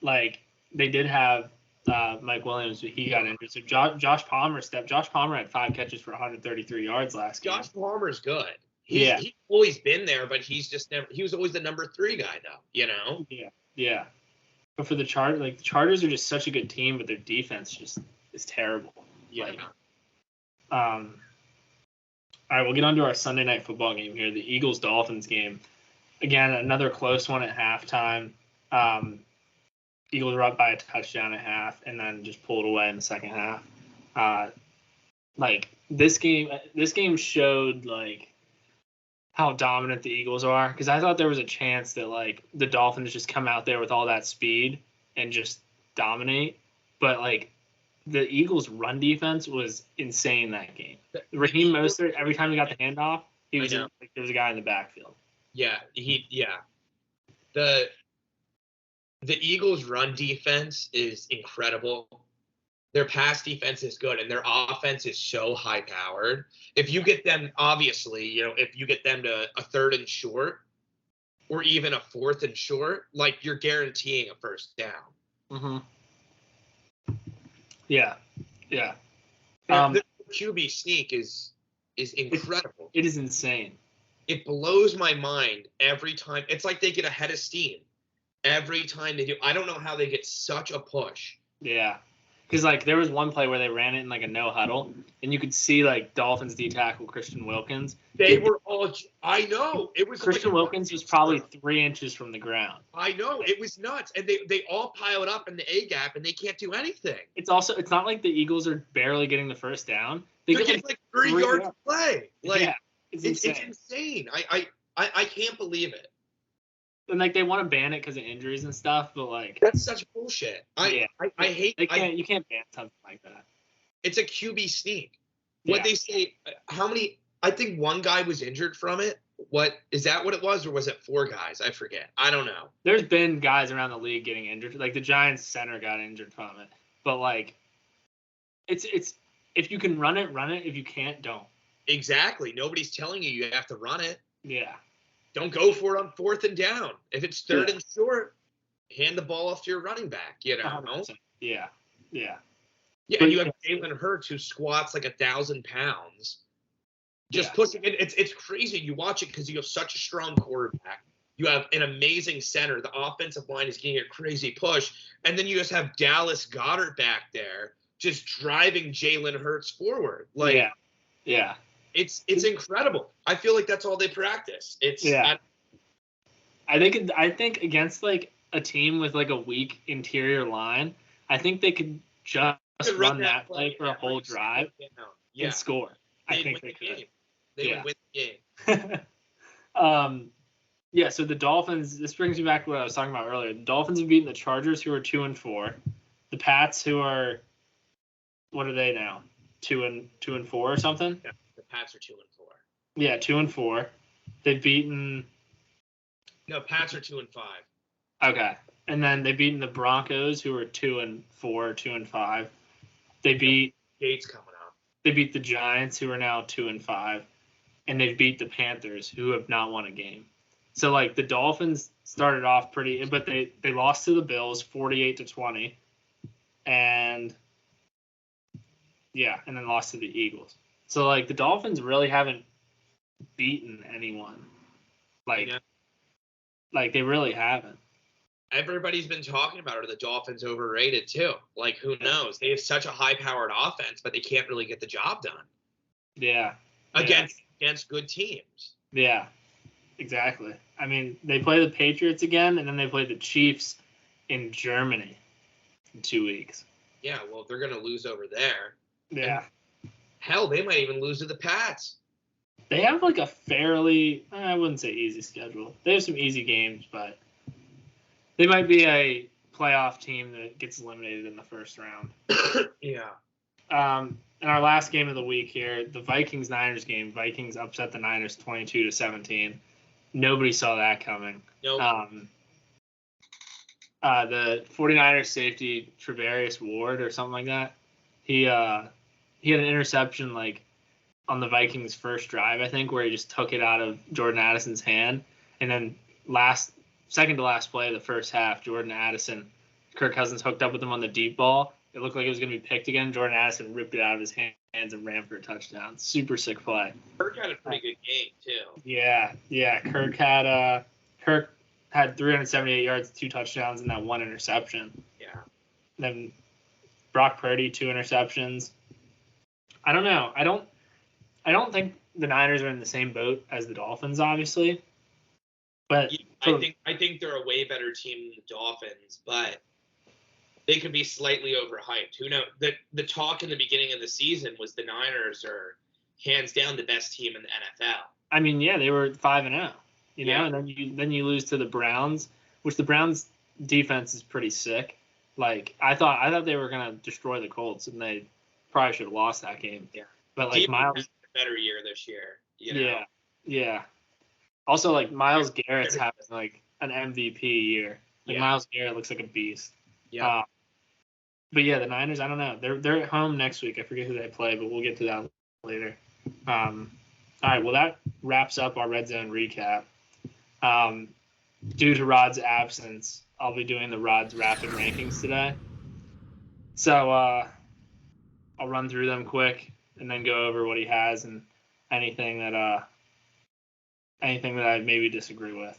Speaker 3: Like they did have Mike Williams, but he got injured. So Josh Palmer had 5 catches for 133 yards last game.
Speaker 4: Josh Palmer's good. He's always been there, but he's just never. He was always the number 3 guy, though. You know.
Speaker 3: Yeah. But for the Chargers are just such a good team, but their defense just is terrible.
Speaker 4: Yeah.
Speaker 3: All right, we'll get on to our Sunday night football game here, the Eagles-Dolphins game. Again, another close one at halftime. Eagles were up by a touchdown at half, and then just pulled away in the second half. This game showed like how dominant the Eagles are, because I thought there was a chance that like the Dolphins just come out there with all that speed and just dominate, but like the Eagles' run defense was insane that game. Raheem Mostert, every time he got the handoff, there was a guy in the backfield.
Speaker 4: Yeah, The Eagles' run defense is incredible. Their pass defense is good, and their offense is so high-powered. If you get them, obviously, if you get them to a 3rd and short or even a 4th and short, like you're guaranteeing a first down.
Speaker 3: Mm-hmm. Yeah.
Speaker 4: The QB sneak is incredible.
Speaker 3: It is insane.
Speaker 4: It blows my mind every time. It's like they get a head of steam every time they do. I don't know how they get such a push.
Speaker 3: Yeah. Because, like, there was one play where they ran it in, like, a no-huddle, and you could see, like, Dolphins D-tackle Christian Wilkins.
Speaker 4: They were all – I know. It was
Speaker 3: Christian Wilkins was probably 3 inches from the ground.
Speaker 4: I know. It was nuts. And they all piled up in the A-gap, and they can't do anything.
Speaker 3: It's not like the Eagles are barely getting the first down.
Speaker 4: They're getting, like, 3 yards to play. Like,
Speaker 3: yeah,
Speaker 4: it's insane. I can't believe it.
Speaker 3: And like they want to ban it because of injuries and stuff, but like
Speaker 4: that's such bullshit. I hate.
Speaker 3: You can't ban something like that.
Speaker 4: It's a QB sneak. What they say? How many? I think one guy was injured from it. What is that? What it was, or was it 4 guys? I forget. I don't know.
Speaker 3: There's been guys around the league getting injured. Like the Giants center got injured from it. But like, it's if you can run it, run it. If you can't, don't.
Speaker 4: Exactly. Nobody's telling you have to run it.
Speaker 3: Yeah.
Speaker 4: Don't go for it on 4th and down. If it's 3rd and short, hand the ball off to your running back. You know.
Speaker 3: 100%. Yeah.
Speaker 4: Yeah, and you have Jalen Hurts who squats like 1,000 pounds, just pushing it. It's crazy. You watch it because you have such a strong quarterback. You have an amazing center. The offensive line is getting a crazy push, and then you just have Dallas Goedert back there just driving Jalen Hurts forward. Like,
Speaker 3: yeah.
Speaker 4: It's incredible. I feel like that's all they practice.
Speaker 3: I think against like a team with like a weak interior line, I think they could just run that play for a whole drive and score. I think they could.
Speaker 4: They would win the
Speaker 3: game. So the Dolphins. This brings me back to what I was talking about earlier. The Dolphins have beaten the Chargers, who are 2-4. The Pats, who are, what are they now? 2-4 or something?
Speaker 4: Yeah. The Pats are 2-4.
Speaker 3: Yeah, 2-4. They've beaten.
Speaker 4: No, Pats are 2-5.
Speaker 3: Okay, and then they've beaten the Broncos, who are 2-4, 2-5. They beat.
Speaker 4: Gates coming up.
Speaker 3: They beat the Giants, who are now 2-5, and they've beat the Panthers, who have not won a game. So like the Dolphins started off pretty, but they lost to the Bills 48-20, and then lost to the Eagles. So like the Dolphins really haven't beaten anyone. Like, like they really haven't.
Speaker 4: Everybody's been talking about it. The Dolphins overrated too. Like, who knows? They have such a high-powered offense, but they can't really get the job done.
Speaker 3: Yeah.
Speaker 4: Against good teams.
Speaker 3: Yeah. Exactly. I mean, they play the Patriots again, and then they play the Chiefs in Germany in 2 weeks.
Speaker 4: Yeah, well, if they're going to lose over there.
Speaker 3: Yeah.
Speaker 4: Hell, they might even lose to the Pats.
Speaker 3: They have like a fairly, I wouldn't say easy schedule. They have some easy games, but they might be a playoff team that gets eliminated in the first round.
Speaker 4: Yeah.
Speaker 3: In our last game of the week here, the Vikings-Niners game, Vikings upset the Niners 22-17. Nobody saw that coming.
Speaker 4: Nope.
Speaker 3: The 49ers safety, Trevarius Ward or something like that, he had an interception like on the Vikings' first drive, I think, where he just took it out of Jordan Addison's hand. And then second to last play of the first half, Jordan Addison, Kirk Cousins hooked up with him on the deep ball. It looked like it was going to be picked again. Jordan Addison ripped it out of his hands and ran for a touchdown. Super sick play.
Speaker 4: Kirk had a pretty good game, too.
Speaker 3: Yeah. Kirk had 378 yards, 2 touchdowns, and that 1 interception.
Speaker 4: Yeah.
Speaker 3: Then Brock Purdy, 2 interceptions. I don't know. I don't think the Niners are in the same boat as the Dolphins, obviously. But
Speaker 4: I think they're a way better team than the Dolphins, but they could be slightly overhyped. Who knows? The talk in the beginning of the season was the Niners are hands down the best team in the NFL.
Speaker 3: I mean, yeah, they were 5-0, you know, and then you lose to the Browns, which the Browns defense is pretty sick. Like I thought they were gonna destroy the Colts, and they probably should have lost that game.
Speaker 4: Yeah,
Speaker 3: but like Miles,
Speaker 4: had a better year this year. You know?
Speaker 3: Yeah. Also, like Myles Garrett's having like an MVP year. Like Myles Garrett looks like a beast.
Speaker 4: Yeah.
Speaker 3: But yeah, the Niners, I don't know. They're at home next week. I forget who they play, but we'll get to that later. All right, well that wraps up our Red Zone recap. Due to Rod's absence, I'll be doing the Rod's Rapid Rankings today. So I'll run through them quick and then go over what he has and anything that I maybe disagree with.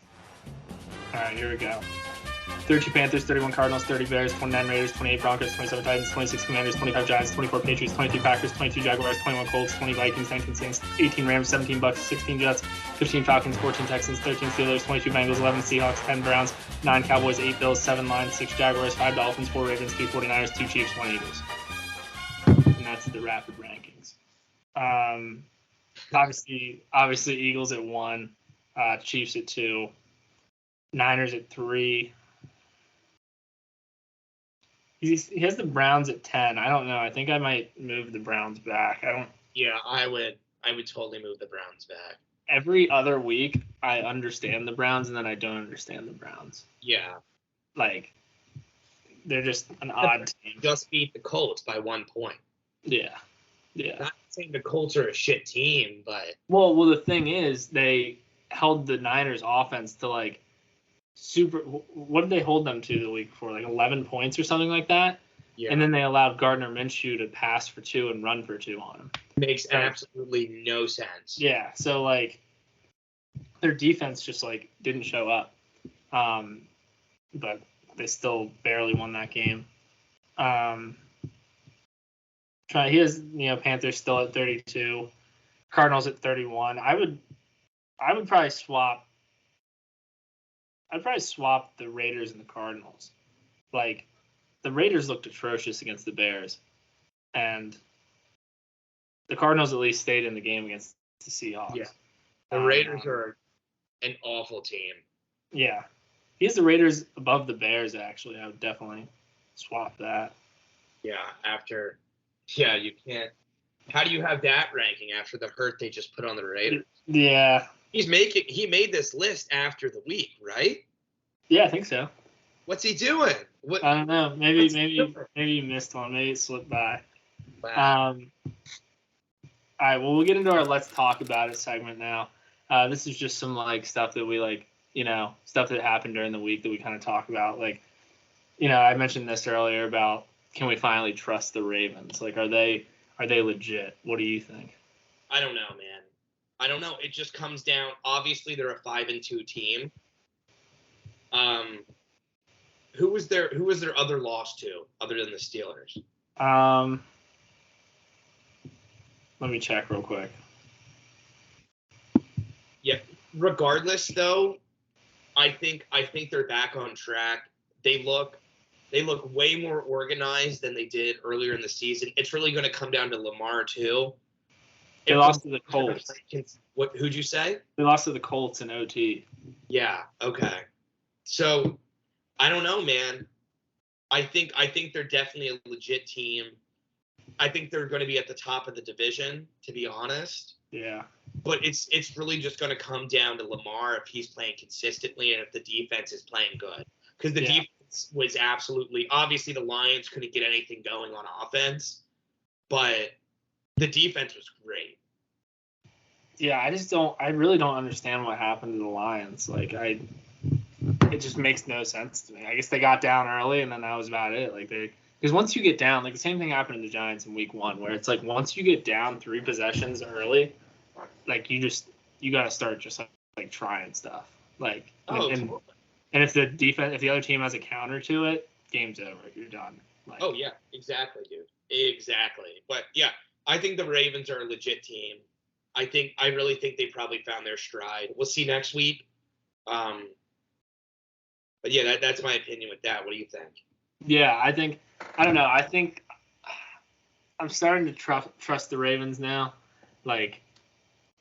Speaker 3: All right, here we go. 32 Panthers, 31 Cardinals, 30 Bears, 29 Raiders, 28 Broncos, 27 Titans, 26 Commanders, 25 Giants, 24 Patriots, 23 Packers, 22 Jaguars, 21 Colts, 20 Vikings, 19 Saints, 18 Rams, 17 Bucks, 16 Jets, 15 Falcons, 14 Texans, 13 Steelers, 22 Bengals, 11 Seahawks, 10 Browns, 9 Cowboys, 8 Bills, 7 Lions, 6 Jaguars, 5 Dolphins, 4 Ravens, 3 49ers, 2 Chiefs, 1 Eagles. And that's the rapid rankings. Obviously Eagles at 1, Chiefs at 2, Niners at 3. He has the Browns at 10. I don't know. I think I might move the Browns back.
Speaker 4: Yeah, I would totally move the Browns back.
Speaker 3: Every other week, I understand the Browns, and then I don't understand the Browns.
Speaker 4: Yeah.
Speaker 3: Like, they're just an odd team.
Speaker 4: Just beat the Colts by 1 point.
Speaker 3: Yeah.
Speaker 4: Not saying the Colts are a shit team, but...
Speaker 3: Well, the thing is, they held the Niners' offense to, like, what did they hold them to the week before? Like 11 points or something like that? Yeah. And then they allowed Gardner Minshew to pass for 2 and run for 2 on him.
Speaker 4: Makes absolutely no sense.
Speaker 3: Yeah, so, like, their defense just, like, didn't show up. But they still barely won that game. He has, Panthers still at 32, Cardinals at 31. I would probably swap the Raiders and the Cardinals. Like, the Raiders looked atrocious against the Bears, and the Cardinals at least stayed in the game against the Seahawks.
Speaker 4: Yeah, the Raiders are an awful team.
Speaker 3: Yeah, he has the Raiders above the Bears. Actually, I would definitely swap that.
Speaker 4: Yeah, you can't. How do you have that ranking after the hurt they just put on the Raiders?
Speaker 3: Yeah.
Speaker 4: He made this list after the week, right?
Speaker 3: Yeah, I think so.
Speaker 4: What's he doing?
Speaker 3: I don't know. Maybe you missed one. Maybe it slipped by.
Speaker 4: Wow.
Speaker 3: All right. Well, we'll get into our Let's Talk About It segment now. This is just some like stuff that we like, stuff that happened during the week that we kind of talk about. Like, I mentioned this earlier about can we finally trust the Ravens? Like, are they legit? What do you think?
Speaker 4: I don't know, man. I don't know. It just comes down. Obviously, they're a 5-2 team. Who was their other loss to other than the Steelers?
Speaker 3: Let me check real quick.
Speaker 4: Yeah. Regardless, though, I think they're back on track. They look way more organized than they did earlier in the season. It's really going to come down to Lamar too.
Speaker 3: They lost to the Colts.
Speaker 4: Who'd you say?
Speaker 3: They lost to the Colts in OT.
Speaker 4: Yeah. Okay. So I don't know, man. I think they're definitely a legit team. I think they're going to be at the top of the division, to be honest.
Speaker 3: Yeah.
Speaker 4: But it's really just going to come down to Lamar if he's playing consistently and if the defense is playing good. Because the defense was absolutely – obviously the Lions couldn't get anything going on offense, but the defense was great.
Speaker 3: Yeah, I really don't understand what happened to the Lions. Like, it just makes no sense to me. I guess they got down early and then that was about it. Because once you get down, like the same thing happened to the Giants in week 1, where it's like once you get down 3 possessions early, like you got to start just like trying stuff. Like, and if the other team has a counter to it, game's over. You're done. Like,
Speaker 4: oh yeah, exactly, dude. Exactly. But yeah, I think the Ravens are a legit team. I really think they probably found their stride. We'll see next week. But yeah, that's my opinion with that. What do you think?
Speaker 3: Yeah, I don't know. I think I'm starting to trust the Ravens now. Like,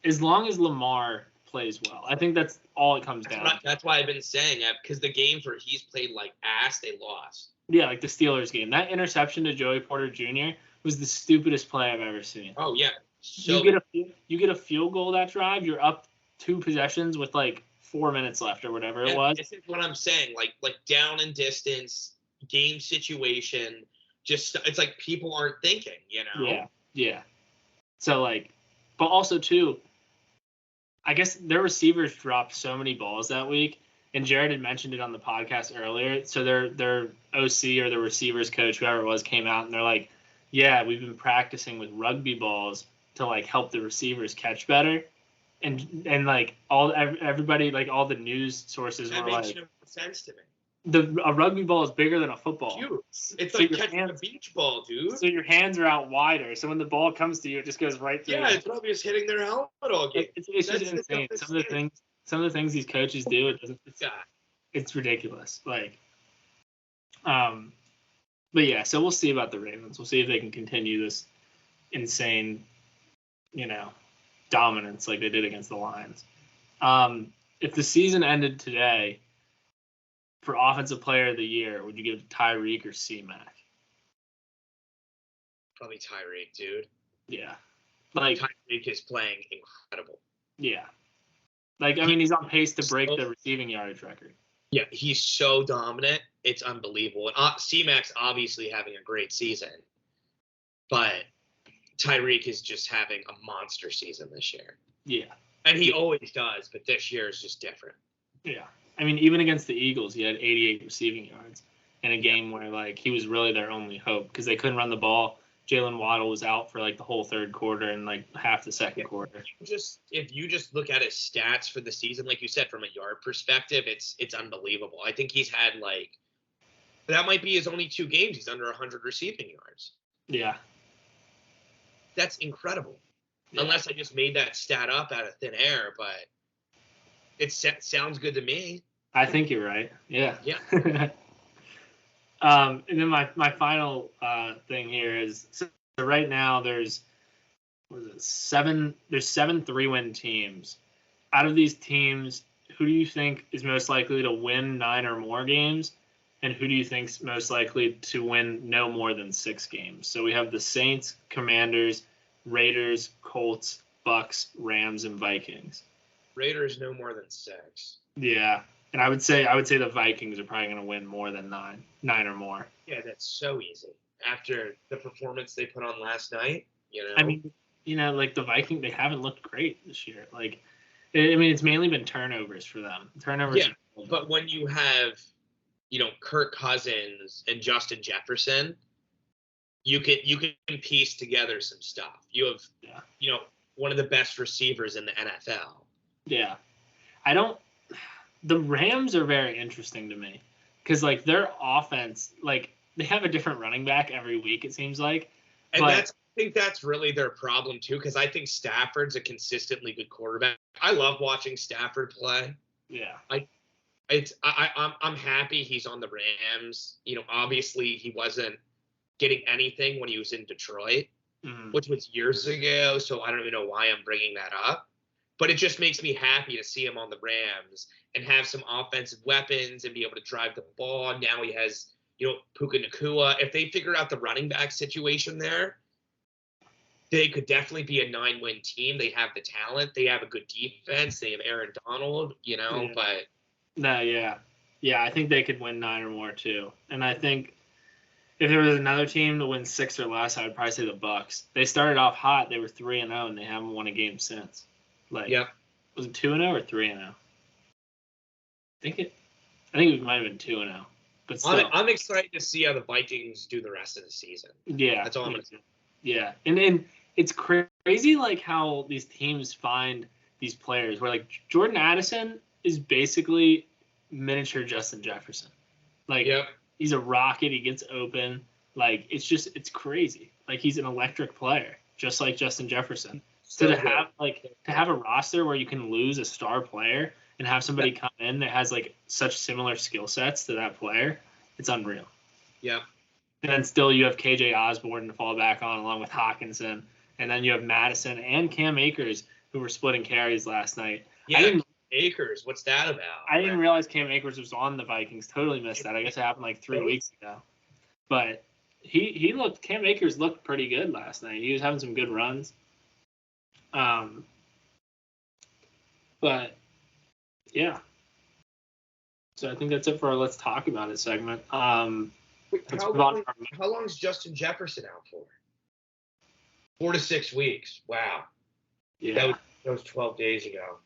Speaker 3: as long as Lamar plays well, I think that's all it comes down to.
Speaker 4: That's why I've been saying that, because the games where he's played like ass, they lost.
Speaker 3: Yeah, like the Steelers game. That interception to Joey Porter Jr. was the stupidest play I've ever seen.
Speaker 4: Oh, yeah. So
Speaker 3: you get a field goal that drive, you're up 2 possessions with like 4 minutes left or whatever it was.
Speaker 4: This is what I'm saying. Like down in distance, game situation, just it's like people aren't thinking, you know?
Speaker 3: Yeah. So like, but also too, I guess their receivers dropped so many balls that week, and Jared had mentioned it on the podcast earlier. So their OC or the receivers coach, whoever it was, came out and they're like, yeah, we've been practicing with rugby balls to like help the receivers catch better. And like everybody, like all the news sources
Speaker 4: that
Speaker 3: were
Speaker 4: makes
Speaker 3: like,
Speaker 4: no sense to me.
Speaker 3: A rugby ball is bigger than a football.
Speaker 4: Huge. It's
Speaker 3: so
Speaker 4: like catching a beach ball, dude.
Speaker 3: So your hands are out wider. So when the ball comes to you, it just goes right through.
Speaker 4: Yeah, it's probably just hitting their helmet all game.
Speaker 3: It's just insane. Some of the things these coaches do, it's ridiculous. Like, but yeah. So we'll see about the Ravens. We'll see if they can continue this insane, dominance like they did against the Lions. If the season ended today, for Offensive Player of the Year, would you give it to Tyreek or C-Mac?
Speaker 4: Probably Tyreek, dude.
Speaker 3: Yeah. Like,
Speaker 4: Tyreek is playing incredible.
Speaker 3: Yeah. Like, I mean, he's on pace to break the receiving yardage record.
Speaker 4: Yeah, he's so dominant. It's unbelievable. And C-Mac's obviously having a great season. But Tyreek is just having a monster season this year.
Speaker 3: Yeah.
Speaker 4: And he always does, but this year is just different.
Speaker 3: Yeah. I mean, even against the Eagles, he had 88 receiving yards in a game where, like, he was really their only hope because they couldn't run the ball. Jalen Waddle was out for, like, the whole third quarter and, like, half the second quarter.
Speaker 4: If you just look at his stats for the season, like you said, from a yard perspective, it's unbelievable. I think he's had, like, that might be his only 2 games. He's under 100 receiving yards.
Speaker 3: Yeah.
Speaker 4: That's incredible. Yeah. Unless I just made that stat up out of thin air, but it sounds good to me.
Speaker 3: I think you're right. Yeah.
Speaker 4: Yeah.
Speaker 3: And then my final thing here is, so right now there's 7 3-win teams. Out of these teams, who do you think is most likely to win 9 or more games? And who do you think is most likely to win no more than 6 games? So we have the Saints, Commanders, Raiders, Colts, Bucks, Rams, and Vikings.
Speaker 4: Raiders no more than 6.
Speaker 3: Yeah. And I would say the Vikings are probably going to win more than 9 or more.
Speaker 4: Yeah, that's so easy. After the performance they put on last night,
Speaker 3: I mean, like the Vikings, they haven't looked great this year. Like, I mean, it's mainly been turnovers for them.
Speaker 4: Yeah, but when you have, Kirk Cousins and Justin Jefferson, you can piece together some stuff. You have, one of the best receivers in the NFL.
Speaker 3: Yeah. The Rams are very interesting to me because, like, their offense, like, they have a different running back every week, it seems like.
Speaker 4: And I think that's really their problem, too, because I think Stafford's a consistently good quarterback. I love watching Stafford play.
Speaker 3: Yeah.
Speaker 4: I'm happy he's on the Rams. You know, obviously he wasn't getting anything when he was in Detroit, which was years ago, so I don't even know why I'm bringing that up. But it just makes me happy to see him on the Rams and have some offensive weapons and be able to drive the ball. Now he has, you know, Puka Nacua. If they figure out the running back situation there, they could definitely be a 9-win team. They have the talent. They have a good defense. They have Aaron Donald, you know, but.
Speaker 3: No, yeah. Yeah, I think they could win 9 or more, too. And I think if there was another team to win 6 or less, I would probably say the Bucs. They started off hot. They were 3-0, and they haven't won a game since. Like, was it 2-0 or 3-0? I think it might have been 2-0. But still,
Speaker 4: I'm excited to see how the Vikings do the rest of the season.
Speaker 3: Yeah,
Speaker 4: that's all I'm gonna say.
Speaker 3: Yeah, and it's crazy like how these teams find these players. Where like Jordan Addison is basically miniature Justin Jefferson. Like, he's a rocket. He gets open. Like, it's crazy. Like, he's an electric player, just like Justin Jefferson. So to have a roster where you can lose a star player and have somebody come in that has like such similar skill sets to that player, it's unreal.
Speaker 4: Yeah.
Speaker 3: And then still you have KJ Osborne to fall back on along with Hawkinson, and then you have Madison and Cam Akers who were splitting carries last night.
Speaker 4: Yeah. Akers, what's that about?
Speaker 3: I didn't realize Cam Akers was on the Vikings. Totally missed that. I guess it happened like 3 weeks ago. But Cam Akers looked pretty good last night. He was having some good runs. But yeah. So I think that's it for our Let's Talk About It segment.
Speaker 4: How long is Justin Jefferson out for? 4 to 6 weeks. Wow.
Speaker 3: Yeah.
Speaker 4: That was 12 days ago.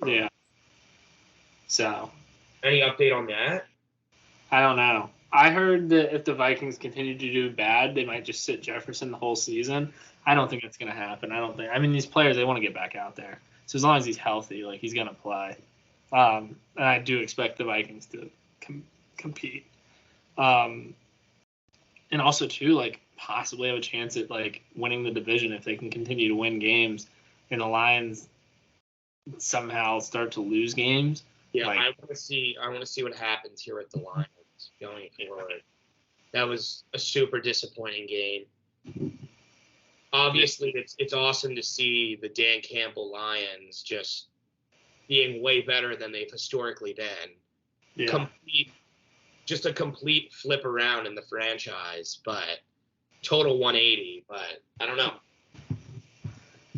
Speaker 3: Yeah. So.
Speaker 4: Any update on that?
Speaker 3: I don't know. I heard that if the Vikings continue to do bad, they might just sit Jefferson the whole season. I don't think that's going to happen. I mean, these players, they want to get back out there. So as long as he's healthy, like, he's going to play. And I do expect the Vikings to compete. And also, too, like, possibly have a chance at, like, winning the division if they can continue to win games and the Lions somehow start to lose games.
Speaker 4: Yeah, like, I want to see what happens here at the Lions going forward. That was a super disappointing game. Obviously, it's awesome to see the Dan Campbell Lions just being way better than they've historically been.
Speaker 3: Yeah.
Speaker 4: Just a complete flip around in the franchise, but total 180. But I don't know.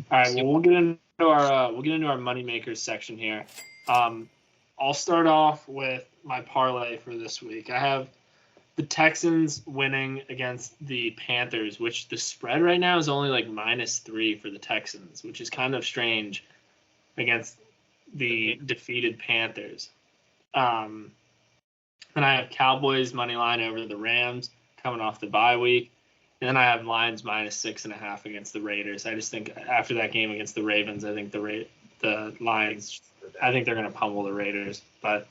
Speaker 3: All right, well, we'll get into our moneymakers section here. I'll start off with my parlay for this week. I have the Texans winning against the Panthers, which the spread right now is only like -3 for the Texans, which is kind of strange against the defeated Panthers. Then I have Cowboys money line over the Rams coming off the bye week. And then I have Lions -6.5 against the Raiders. I just think after that game against the Ravens, I think the Lions, I think they're going to pummel the Raiders, but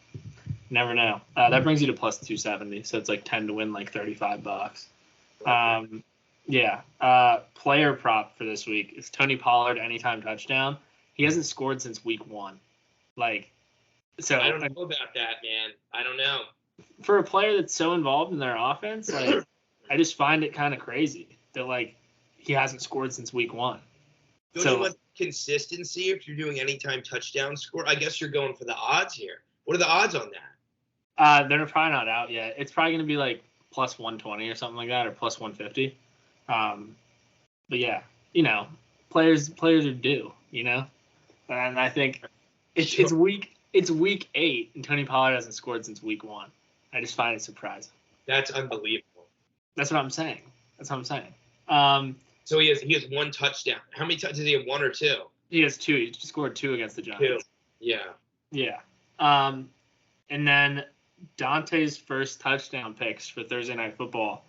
Speaker 3: never know. That brings you to +270, so it's like 10 to win like $35. Player prop for this week is Tony Pollard anytime touchdown. He hasn't scored since week 1. Like, so
Speaker 4: I don't know about that, man. I don't know.
Speaker 3: For a player that's so involved in their offense, like, I just find it kind of crazy that, like, he hasn't scored since week 1.
Speaker 4: Don't you want consistency if you're doing anytime touchdown score? I guess you're going for the odds here. What are the odds on that?
Speaker 3: They're probably not out yet. It's probably going to be like +120 or something like that, or +150. But yeah, you know, players are due, you know, and I think it's week 8 and Tony Pollard hasn't scored since week 1. I just find it surprising.
Speaker 4: That's unbelievable.
Speaker 3: That's what I'm saying.
Speaker 4: So he has 1 touchdown. How many touchdowns does he have? 1 or 2?
Speaker 3: He has 2. He scored 2 against the Giants.
Speaker 4: 2. Yeah.
Speaker 3: Yeah. And then Dante's first touchdown picks for Thursday Night Football.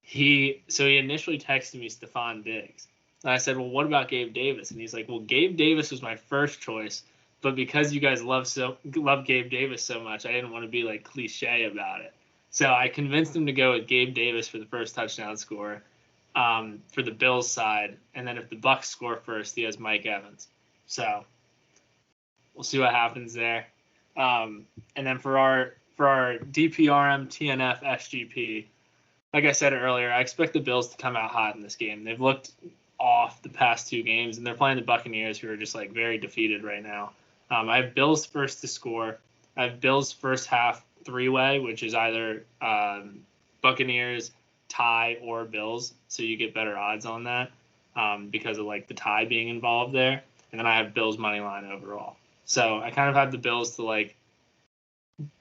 Speaker 3: He initially texted me Stephon Diggs, And I said, well, what about Gabe Davis? And he's like, well, Gabe Davis was my first choice, but because you guys love Gabe Davis so much, I didn't want to be like cliche about it. So I convinced him to go with Gabe Davis for the first touchdown score for the Bills side, and then if the Bucs score first, he has Mike Evans. So we'll see what happens there. And then for our DPRM TNF SGP, like I said earlier, I expect the Bills to come out hot in this game. They've looked off the past 2 games, and they're playing the Buccaneers, who are just like very defeated right now. I have Bills first to score. I have Bills first half 3-way, which is either Buccaneers, tie, or Bills, so you get better odds on that because of like the tie being involved there. And then I have Bills money line overall. So I kind of have the Bills to like.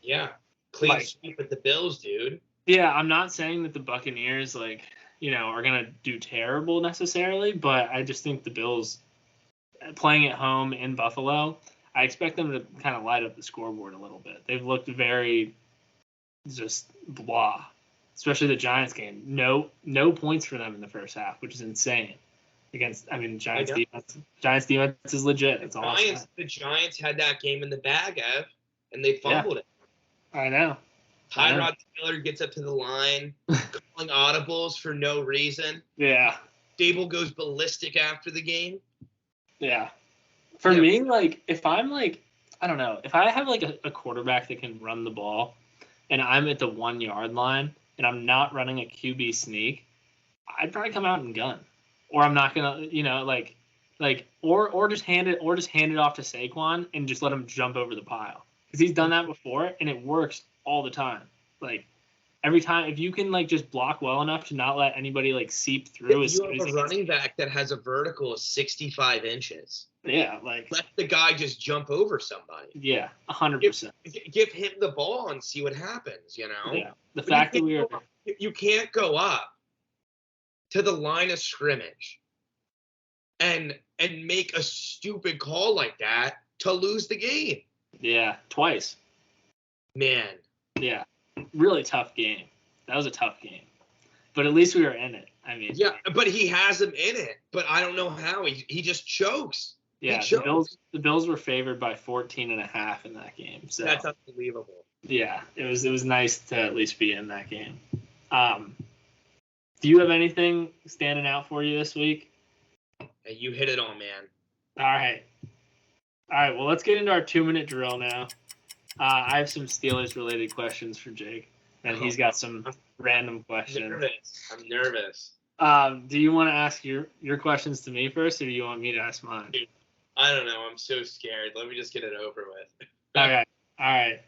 Speaker 4: Yeah, clean sweep with the Bills, dude.
Speaker 3: Yeah, I'm not saying that the Buccaneers are gonna do terrible necessarily, but I just think the Bills playing at home in Buffalo, I expect them to kind of light up the scoreboard a little bit. They've looked very just blah, especially the Giants game. No points for them in the first half, which is insane. Giants defense is legit. It's all
Speaker 4: the Giants had that game in the bag, Ev, and they fumbled it.
Speaker 3: I know.
Speaker 4: Tyrod Taylor gets up to the line, calling audibles for no reason.
Speaker 3: Yeah.
Speaker 4: Dable goes ballistic after the game.
Speaker 3: Yeah. For me, like, if I'm like, I don't know, if I have like a quarterback that can run the ball and I'm at the 1 yard line and I'm not running a QB sneak, I'd probably come out and gun. Or I'm not gonna, or just hand it off to Saquon and just let him jump over the pile. Because he's done that before and it works all the time. Like every time, if you can like just block well enough to not let anybody like seep through.
Speaker 4: If you have a running back that has a vertical of 65 inches.
Speaker 3: Yeah, like
Speaker 4: let the guy just jump over somebody.
Speaker 3: Yeah, 100%.
Speaker 4: Give him the ball and see what happens.
Speaker 3: Yeah, the fact that
Speaker 4: you can't go up to the line of scrimmage and make a stupid call like that to lose the game.
Speaker 3: Yeah, twice.
Speaker 4: Man.
Speaker 3: Yeah, really tough game. That was a tough game. But at least we were in it.
Speaker 4: Yeah, but he has him in it. But I don't know how. He just chokes.
Speaker 3: Yeah, the Bills were favored by 14.5 in that game. So
Speaker 4: that's unbelievable.
Speaker 3: Yeah, it was nice to at least be in that game. Do you have anything standing out for you this week?
Speaker 4: Hey, you hit it on, man.
Speaker 3: All right. Well, let's get into our 2-minute drill now. I have some Steelers-related questions for Jake, and he's got some random questions.
Speaker 4: I'm nervous.
Speaker 3: Do you want to ask your questions to me first, or do you want me to ask mine?
Speaker 4: Dude, I don't know. I'm so scared. Let me just get it over with.
Speaker 3: Okay. All right.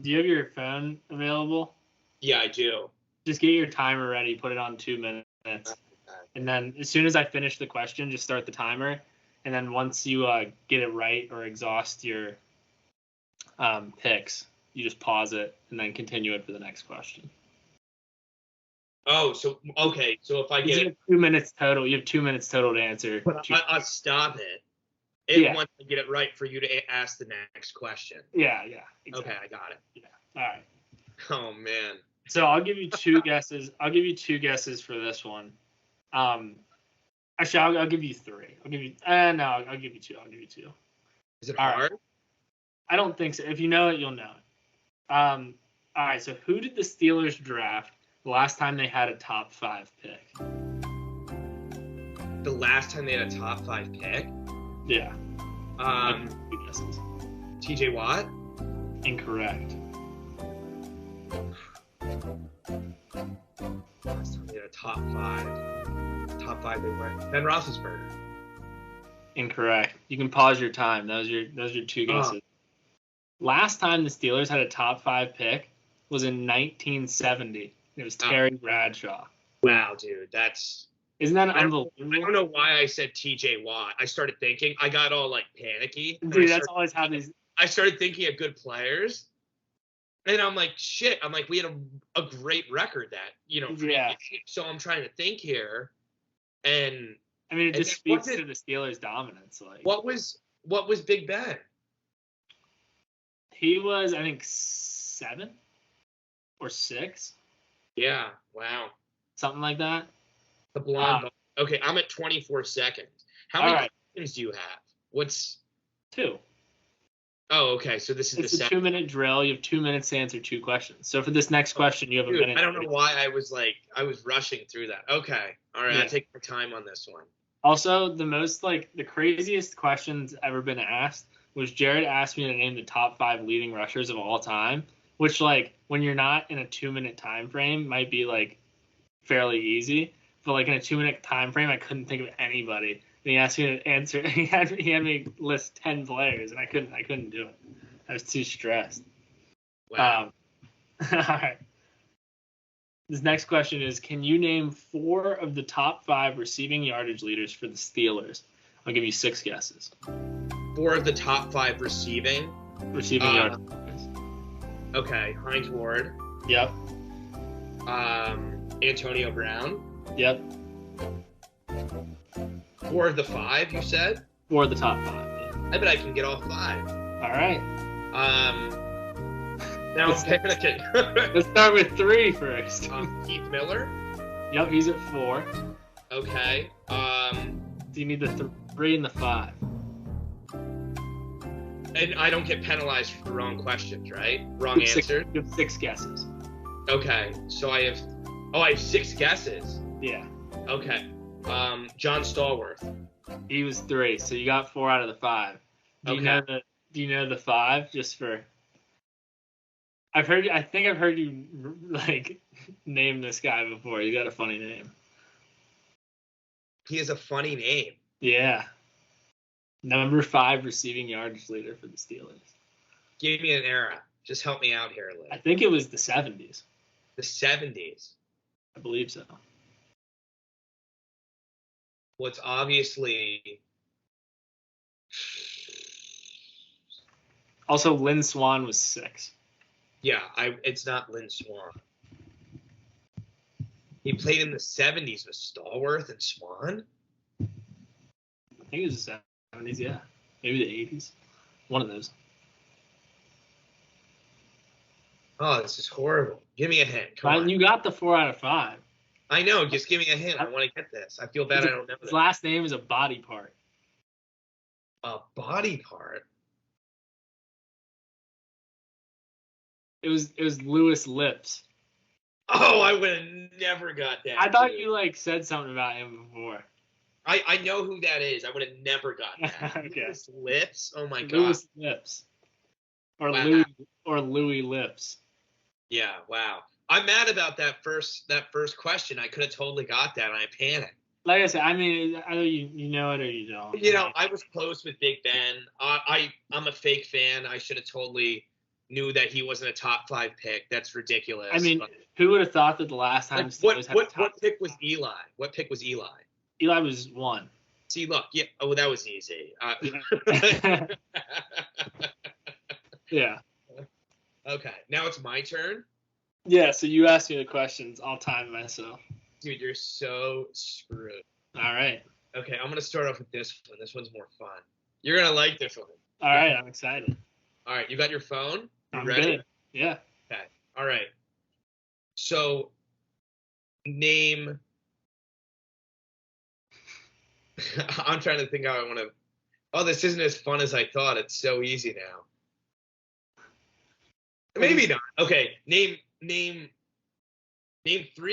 Speaker 3: Do you have your phone available?
Speaker 4: Yeah, I do.
Speaker 3: Just get your timer ready. Put it on 2 minutes. And then as soon as I finish the question, just start the timer. And then once you get it right or exhaust your picks, you just pause it and then continue it for the next question.
Speaker 4: Oh, so okay. So if I get
Speaker 3: it, 2 minutes total, you have 2 minutes total to answer.
Speaker 4: But I'll stop it. Once I get it right for you to ask the next question.
Speaker 3: Yeah. Exactly.
Speaker 4: Okay, I got it.
Speaker 3: Yeah. All right.
Speaker 4: Oh man.
Speaker 3: So I'll give you 2 guesses. I'll give you 2 guesses for this one. Actually, I'll give you 3. I'll give you. No, I'll give you 2. I'll give you 2.
Speaker 4: Is it hard?
Speaker 3: Right. I don't think so. If you know it, you'll know it. All right. So who did the Steelers draft the last time they had a top 5 pick?
Speaker 4: The last time they had a top 5 pick?
Speaker 3: Yeah.
Speaker 4: 2 guesses. TJ Watt?
Speaker 3: Incorrect.
Speaker 4: Last time they had a top 5. Top 5 they went. Ben Roethlisberger.
Speaker 3: Incorrect. You can pause your time. Those are your 2 guesses. Last time the Steelers had a top 5 pick was in 1970. It was Terry Bradshaw.
Speaker 4: Wow, dude,
Speaker 3: isn't that unbelievable?
Speaker 4: I don't know why I said TJ Watt. I started thinking, I got all like panicky.
Speaker 3: Dude, that's always how these.
Speaker 4: I started thinking of good players, and I'm like, shit. I'm like, we had a great record that
Speaker 3: Yeah.
Speaker 4: So I'm trying to think here, and
Speaker 3: it just speaks to the Steelers' dominance. Like,
Speaker 4: what was Big Ben?
Speaker 3: He was, I think, 7 or 6.
Speaker 4: Yeah. Wow.
Speaker 3: Something like that.
Speaker 4: The blonde. Okay, I'm at 24 seconds. How many questions do you have? What's
Speaker 3: 2?
Speaker 4: Oh, okay. So this is
Speaker 3: it's a 2-minute drill. You have 2 minutes to answer 2 questions. So for this next question, you have a minute.
Speaker 4: I don't know why I was rushing through that. Okay. All right. Yeah. I'll take my time on this one.
Speaker 3: Also, the craziest questions ever been asked was Jared asked me to name the top 5 leading rushers of all time, which when you're not in a 2-minute time frame might be fairly easy. But in a 2-minute time frame, I couldn't think of anybody. And he asked me to answer. He had me list 10 players, and I couldn't do it. I was too stressed.
Speaker 4: Wow.
Speaker 3: All right. This next question is: can you name 4 of the top 5 receiving yardage leaders for the Steelers? I'll give you 6 guesses.
Speaker 4: 4 of the top 5 receiving
Speaker 3: yardage leaders.
Speaker 4: Okay, Hines Ward.
Speaker 3: Yep.
Speaker 4: Antonio Brown.
Speaker 3: Yep.
Speaker 4: 4 of the 5, you said?
Speaker 3: 4 of the top 5. Yeah.
Speaker 4: I bet I can get all 5.
Speaker 3: All right.
Speaker 4: Now I'm panicking.
Speaker 3: Let's start with 3 first.
Speaker 4: Keith Miller.
Speaker 3: Yep, he's at 4.
Speaker 4: Okay.
Speaker 3: Do you need the 3 and the 5?
Speaker 4: And I don't get penalized for the wrong questions, right? Wrong answer.
Speaker 3: You have 6 guesses.
Speaker 4: Okay, so I have 6 guesses.
Speaker 3: Yeah.
Speaker 4: Okay. John Stallworth.
Speaker 3: He was 3, so you got 4 out of the 5. Do you know the 5? Just for. I think I've heard you name this guy before. You got a funny name.
Speaker 4: He has a funny name.
Speaker 3: Yeah. Number 5 receiving yardage leader for the Steelers.
Speaker 4: Give me an era. Just help me out here, Liz.
Speaker 3: I think it was the 70s.
Speaker 4: The 70s.
Speaker 3: I believe so.
Speaker 4: Well, it's obviously.
Speaker 3: Also, Lynn Swann was 6.
Speaker 4: Yeah, it's not Lynn Swann. He played in the 70s with Stallworth and Swann?
Speaker 3: I think it was the 70s, yeah. Maybe the 80s. One of those.
Speaker 4: Oh, this is horrible. Give me a hint. Come on.
Speaker 3: You got the 4 out of 5.
Speaker 4: I know. Just give me a hint. I want to get this. I feel bad I don't know
Speaker 3: His last name is a body part.
Speaker 4: A body part?
Speaker 3: It was Louis Lips.
Speaker 4: Oh, I would have never got that.
Speaker 3: I thought you said something about him before.
Speaker 4: I know who that is. I would have never got that.
Speaker 3: Okay.
Speaker 4: Louis Lips? Oh my god.
Speaker 3: Louis Lips. Or wow. Louis Lips.
Speaker 4: Yeah, wow. I'm mad about that first question. I could have totally got that, and I panicked.
Speaker 3: Like I said, I mean, either you know it or you don't.
Speaker 4: I was close with Big Ben. I'm a fake fan. I should have totally knew that he wasn't a top 5 pick. That's ridiculous.
Speaker 3: I mean, who would have thought that the last time
Speaker 4: what pick was Eli? What pick was Eli?
Speaker 3: Eli was 1.
Speaker 4: See, look, yeah. Oh, that was easy.
Speaker 3: Yeah.
Speaker 4: Okay, now it's my turn.
Speaker 3: Yeah, so you asked me the questions. I'll time myself.
Speaker 4: Dude, you're so screwed.
Speaker 3: All right.
Speaker 4: Okay, I'm gonna start off with this one. This one's more fun. You're gonna like this one.
Speaker 3: All right, I'm excited.
Speaker 4: All right, you got your phone? You
Speaker 3: I'm
Speaker 4: ready?
Speaker 3: Good. Yeah.
Speaker 4: Okay. All right. So, name. I'm trying to think how I want to. Oh, this isn't as fun as I thought. It's so easy now. Maybe not. Okay. Name 3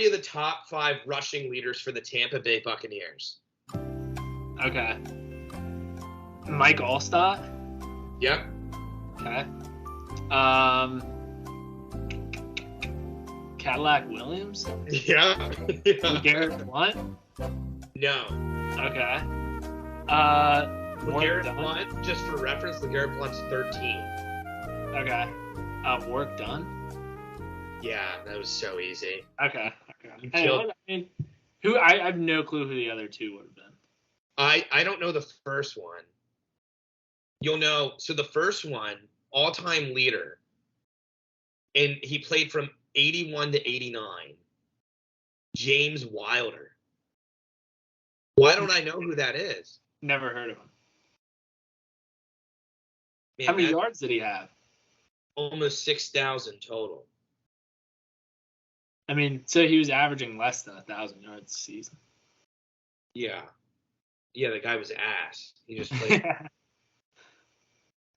Speaker 4: of the top 5 rushing leaders for the Tampa Bay Buccaneers.
Speaker 3: Okay. Mike Allstott.
Speaker 4: Yep.
Speaker 3: Okay. Cadillac Williams.
Speaker 4: Yeah.
Speaker 3: Garrett Blunt.
Speaker 4: No.
Speaker 3: Okay.
Speaker 4: LeGarrette Blunt, just for reference, LeGarrette Blunt's 13.
Speaker 3: Okay. Work done.
Speaker 4: Yeah, that was so easy.
Speaker 3: Okay. I have no clue who the other 2 would have been.
Speaker 4: I don't know the first one. You'll know. So the first one, all-time leader, and he played from 81 to 89. James Wilder. Why don't I know who that is?
Speaker 3: Never heard of him.
Speaker 4: Man,
Speaker 3: how many yards did he have?
Speaker 4: Almost 6,000 total.
Speaker 3: I mean, so he was averaging less than 1,000 yards a season.
Speaker 4: Yeah. Yeah, the guy was ass. He just played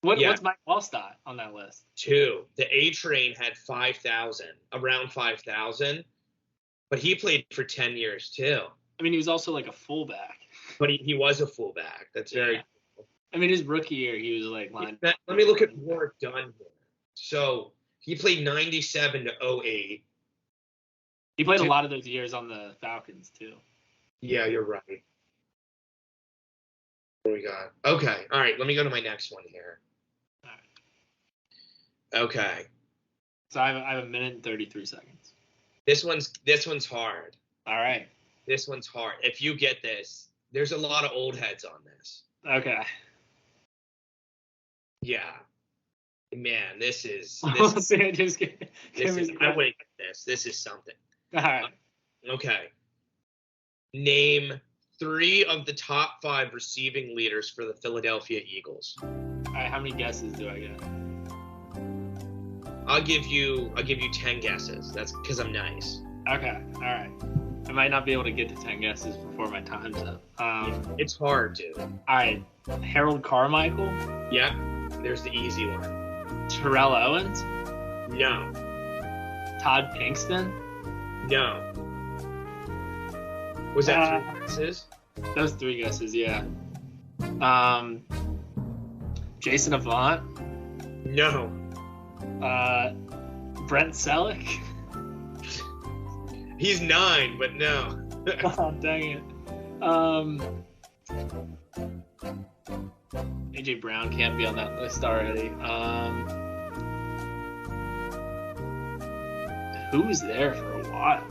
Speaker 3: What's Mike Wallstott on that list?
Speaker 4: 2. The A-Train had 5,000, around 5,000, but he played for 10 years too.
Speaker 3: I mean, he was also like a fullback.
Speaker 4: But he was a fullback. That's very cool.
Speaker 3: I mean, his rookie year, he was like line.
Speaker 4: Let me look at Warwick Dunn here. So he played 97 to 08.
Speaker 3: He played a lot of those years on the Falcons too.
Speaker 4: Yeah, you're right. What do we got? Okay. All right. Let me go to my next one here.
Speaker 3: All right.
Speaker 4: Okay.
Speaker 3: So I have a minute and 33 seconds.
Speaker 4: This one's hard.
Speaker 3: All right.
Speaker 4: This one's hard. If you get this, there's a lot of old heads on this.
Speaker 3: Okay.
Speaker 4: Yeah. Man, this is
Speaker 3: I wouldn't get
Speaker 4: this. This is something.
Speaker 3: All right.
Speaker 4: Okay. Name 3 of the top 5 receiving leaders for the Philadelphia Eagles.
Speaker 3: All right, how many guesses do I get?
Speaker 4: I'll give you 10 guesses. That's because I'm nice.
Speaker 3: Okay. All right. I might not be able to get to 10 guesses before my time's up.
Speaker 4: It's hard, dude.
Speaker 3: All right. Harold Carmichael.
Speaker 4: Yep. There's the easy one.
Speaker 3: Terrell Owens.
Speaker 4: No.
Speaker 3: Todd Pinkston.
Speaker 4: No. Was that 3 guesses?
Speaker 3: Those 3 guesses, yeah. Jason Avant.
Speaker 4: No.
Speaker 3: Brent Selleck.
Speaker 4: He's 9, but no.
Speaker 3: Oh, dang it. AJ Brown can't be on that list already. Who was there for a while?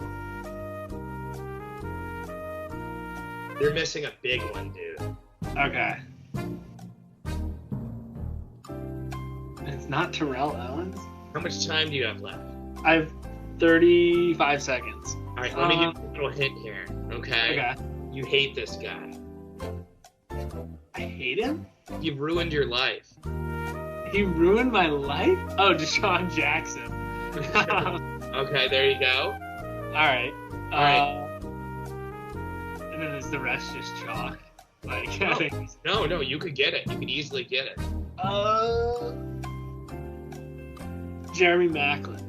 Speaker 4: You're missing a big one, dude.
Speaker 3: Okay. It's not Terrell Owens?
Speaker 4: How much time do you have left?
Speaker 3: I have 35 seconds.
Speaker 4: All right, let me give you a little hint here, okay?
Speaker 3: Okay.
Speaker 4: You hate this guy.
Speaker 3: I hate him?
Speaker 4: He ruined your life.
Speaker 3: He ruined my life? Oh, Deshaun Jackson.
Speaker 4: Okay, there you go.
Speaker 3: All right.
Speaker 4: All right.
Speaker 3: And then is the rest just chalk? Like,
Speaker 4: No, you could get it. You could easily get it.
Speaker 3: Jeremy Maclin.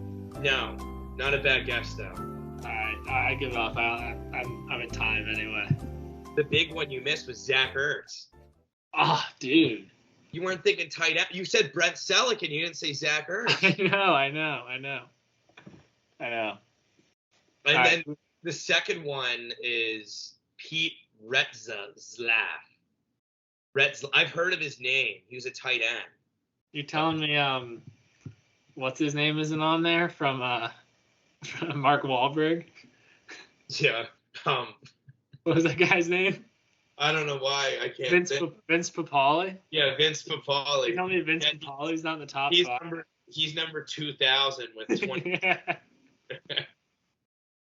Speaker 4: No, not a bad guess though.
Speaker 3: All right, I give up. I'm at time anyway.
Speaker 4: The big one you missed was Zach Ertz.
Speaker 3: Oh, dude.
Speaker 4: You weren't thinking tight end. You said Brent Selleck and you didn't say Zach Ertz.
Speaker 3: I know.
Speaker 4: And then the second one is Pete Retzlaff. I've heard of his name. He was a tight end.
Speaker 3: You're telling me what's his name isn't on there from Mark Wahlberg?
Speaker 4: Yeah.
Speaker 3: What was that guy's name?
Speaker 4: I don't know why I can't.
Speaker 3: Vince Papale?
Speaker 4: Yeah, Vince Papale.
Speaker 3: You tell me Vince Papale's not in the top 5?
Speaker 4: He's number 2,000 with 20.
Speaker 3: Yeah.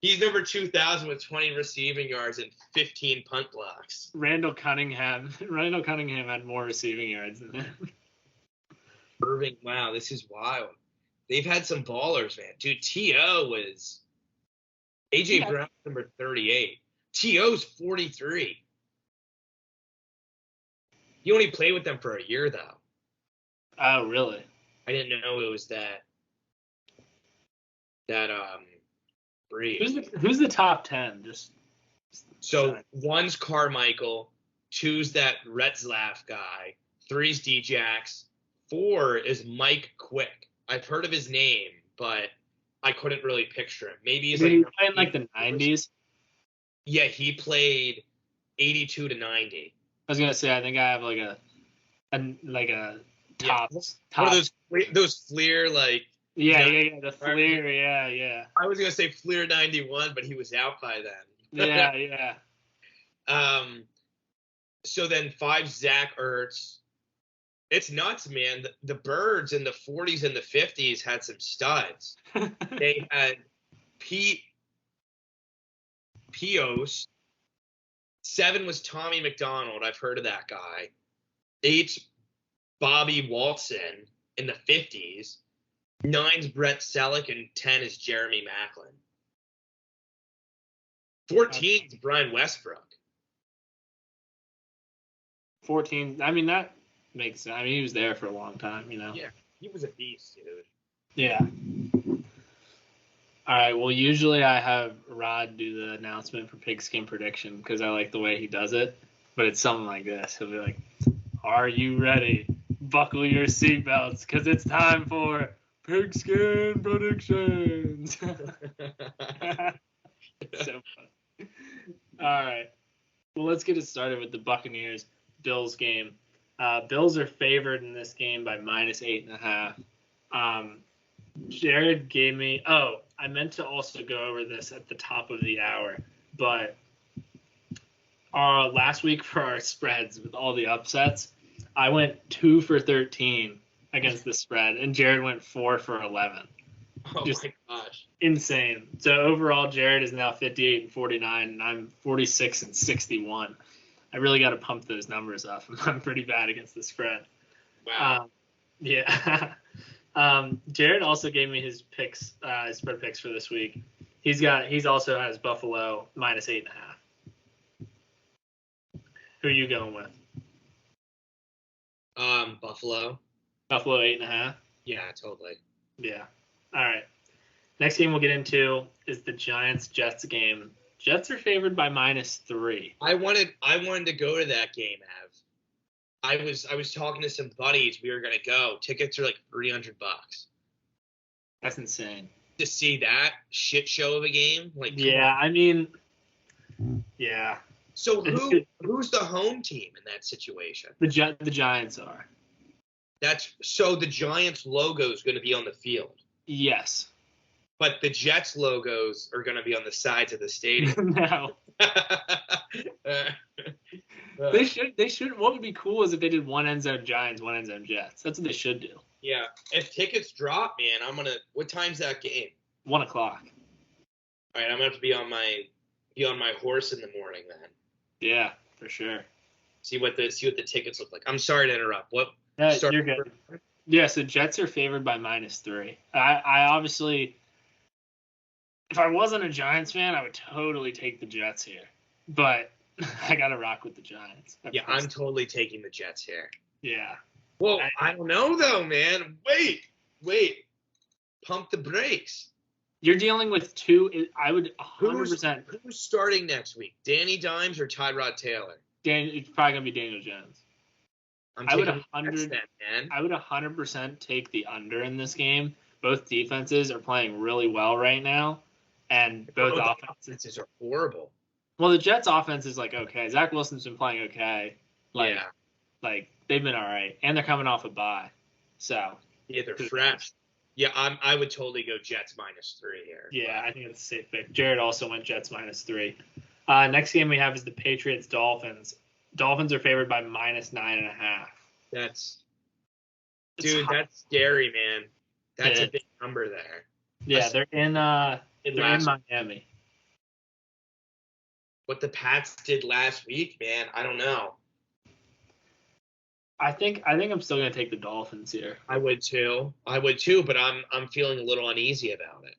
Speaker 4: He's number 2,000 with 20 receiving yards and 15 punt blocks.
Speaker 3: Randall Cunningham had more receiving yards than him.
Speaker 4: Irving, wow, this is wild. They've had some ballers, man. Dude, T.O. was A.J. Brown, number 38. T.O.'s 43. He only played with them for a year, though.
Speaker 3: Oh, really?
Speaker 4: I didn't know it was that brief.
Speaker 3: Who's the top 10?
Speaker 4: So one's Carmichael, 2's that Retzlaff guy, 3's D-Jax, 4 is Mike Quick. I've heard of his name, but I couldn't really picture him. Maybe he's
Speaker 3: playing like the 90s.
Speaker 4: Yeah, he played 82 to 90.
Speaker 3: I was gonna say I think I have like a top.
Speaker 4: One of those Fleer
Speaker 3: the Fleer, yeah.
Speaker 4: I was gonna say Fleer 91, but he was out by then.
Speaker 3: Yeah.
Speaker 4: So then 5 Zach Ertz. It's nuts, man. The Birds in the 40s and the 50s had some studs. They had Pete Pios. 7 was Tommy McDonald. I've heard of that guy. 8's Bobby Walton in the 50s. 9's Brett Selleck, and 10 is Jeremy Maclin. 14's Brian Westbrook.
Speaker 3: 14. I mean, that makes sense. I mean, he was there for a long time, you know.
Speaker 4: Yeah, he was a beast, dude.
Speaker 3: Yeah. All right. Well, usually I have Rod do the announcement for Pigskin Prediction because I like the way he does it. But it's something like this. He'll be like, "Are you ready? Buckle your seatbelts because it's time for Pigskin Predictions." It's so fun. All right. Well, let's get it started with the Buccaneers-Bills game. Bills are favored in this game by -8.5. Jared gave me. Oh, I meant to also go over this at the top of the hour, but last week for our spreads with all the upsets, I went 2 for 13 against the spread, and Jared went 4 for 11.
Speaker 4: Oh
Speaker 3: Just
Speaker 4: my gosh.
Speaker 3: insane. So overall, Jared is now 58 and 49, and I'm 46 and 61. I really got to pump those numbers up. I'm pretty bad against the spread.
Speaker 4: Wow.
Speaker 3: Yeah. Jared also gave me his picks, his spread picks for this week. He's also has Buffalo -8.5. Who are you going with?
Speaker 4: Buffalo.
Speaker 3: Buffalo 8.5.
Speaker 4: Yeah, totally.
Speaker 3: Yeah. All right. Next game we'll get into is the Giants-Jets game. Jets are favored by -3.
Speaker 4: I wanted to go to that game, Ev. I was talking to some buddies. We were gonna go. Tickets are like $300
Speaker 3: That's insane.
Speaker 4: to see that shit show of a game. Like,
Speaker 3: Yeah, I mean, yeah.
Speaker 4: So who's the home team in that situation?
Speaker 3: The Giants are.
Speaker 4: So the Giants logo is going to be on the field.
Speaker 3: Yes.
Speaker 4: But the Jets logos are going to be on the sides of the stadium.
Speaker 3: No. They should. What would be cool is if they did one end zone Giants, one end zone Jets. That's what they should do.
Speaker 4: Yeah. If tickets drop, man, what time's that game?
Speaker 3: 1 o'clock.
Speaker 4: All right, I'm gonna have to be on my horse in the morning then.
Speaker 3: Yeah, for sure.
Speaker 4: See what the tickets look like. I'm sorry to interrupt. What?
Speaker 3: You're good. Yeah, so Jets are favored by -3. I obviously, if I wasn't a Giants fan, I would totally take the Jets here. But I got to rock with the Giants.
Speaker 4: Yeah, I'm totally taking the Jets here.
Speaker 3: Yeah.
Speaker 4: Well, I don't know, though, man. Wait. Pump the brakes.
Speaker 3: You're dealing with two. I would 100%.
Speaker 4: Who's starting next week? Danny Dimes or Tyrod Taylor?
Speaker 3: It's probably going to be Daniel Jones. I would 100% take the under in this game. Both defenses are playing really well right now, and both offenses
Speaker 4: are horrible.
Speaker 3: Well, the Jets' offense is like okay. Zach Wilson's been playing okay. Like they've been all right, and they're coming off a bye. So
Speaker 4: yeah, they're fresh. Yeah, I would totally go Jets -3 here.
Speaker 3: Yeah, I think it's a safe pick. Jared also went Jets -3. Next game we have is the Patriots-Dolphins. Dolphins are favored by -9.5.
Speaker 4: That's scary, man. That's a big number there.
Speaker 3: Yeah, they're in Miami.
Speaker 4: What the Pats did last week, man, I don't know.
Speaker 3: I think I'm still gonna take the Dolphins here.
Speaker 4: I would too, but I'm feeling a little uneasy about it.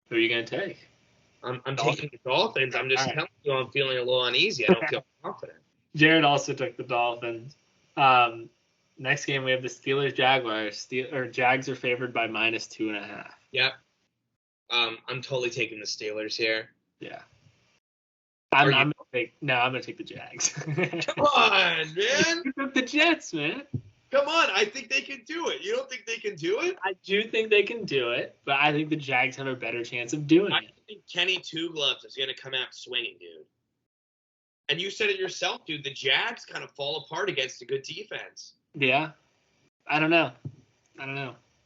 Speaker 3: Who are you gonna take?
Speaker 4: I'm taking the Dolphins. I'm just telling you, I'm feeling a little uneasy. I don't feel confident.
Speaker 3: Jared also took the Dolphins. Next game we have the Steelers-Jaguars. Jags are favored by -2.5.
Speaker 4: Yep. I'm totally taking the Steelers here.
Speaker 3: Yeah. I'm gonna take the Jags.
Speaker 4: Come on, man.
Speaker 3: You took the Jets, man.
Speaker 4: Come on, I think they can do it. You don't think they can do it?
Speaker 3: I do think they can do it, but I think the Jags have a better chance of doing it.
Speaker 4: I think Kenny Two Gloves is going to come out swinging, dude. And you said it yourself, dude. The Jags kind of fall apart against a good defense.
Speaker 3: Yeah. I don't know.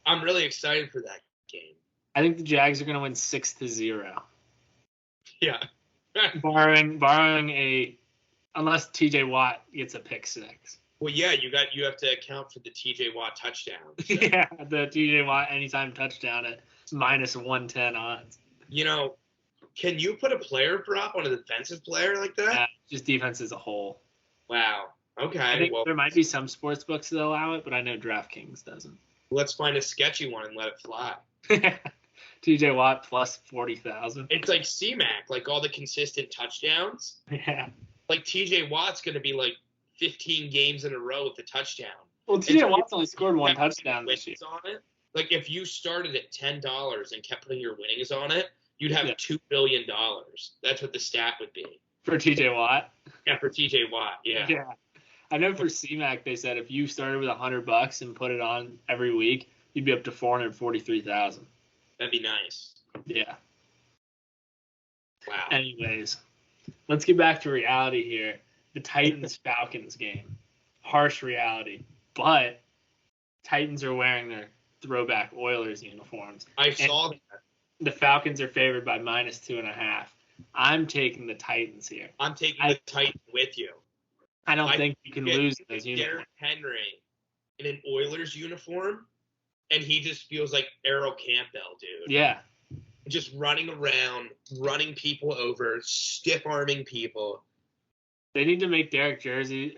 Speaker 4: I'm really excited for that game.
Speaker 3: I think the Jags are going to win 6-0.
Speaker 4: Yeah.
Speaker 3: barring unless TJ Watt gets a pick six.
Speaker 4: Well, yeah, you have to account for the TJ Watt touchdown. So.
Speaker 3: Yeah, the TJ Watt anytime touchdown at -110 odds.
Speaker 4: You know, can you put a player prop on a defensive player like that?
Speaker 3: Yeah, just defense as a whole.
Speaker 4: Wow. Okay.
Speaker 3: I think there might be some sports books that allow it, but I know DraftKings doesn't.
Speaker 4: Let's find a sketchy one and let it fly.
Speaker 3: TJ Watt plus 40,000.
Speaker 4: It's like C-Mac, like all the consistent touchdowns.
Speaker 3: Yeah.
Speaker 4: Like TJ Watt's going to be like 15 games in a row with a touchdown.
Speaker 3: Well, TJ Watt's only scored one touchdown this year.
Speaker 4: On it. Like, if you started at $10 and kept putting your winnings on it, you'd have $2 billion. That's what the stat would be.
Speaker 3: For TJ Watt?
Speaker 4: Yeah, for TJ Watt, yeah.
Speaker 3: Yeah. I know for CMAC, they said if you started with $100 and put it on every week, you'd be up to $443,000.
Speaker 4: That'd be nice.
Speaker 3: Yeah.
Speaker 4: Wow.
Speaker 3: Anyways, let's get back to reality here. The Titans-Falcons game. Harsh reality. But Titans are wearing their throwback Oilers uniforms.
Speaker 4: I saw that.
Speaker 3: The Falcons are favored by -2.5. I'm taking the Titans here.
Speaker 4: I'm taking the Titans with you.
Speaker 3: I don't think you can lose those uniforms.
Speaker 4: Derrick Henry in an Oilers uniform, and he just feels like Errol Campbell, dude.
Speaker 3: Yeah.
Speaker 4: Just running around, running people over, stiff-arming people.
Speaker 3: They need to make Derrick Henry's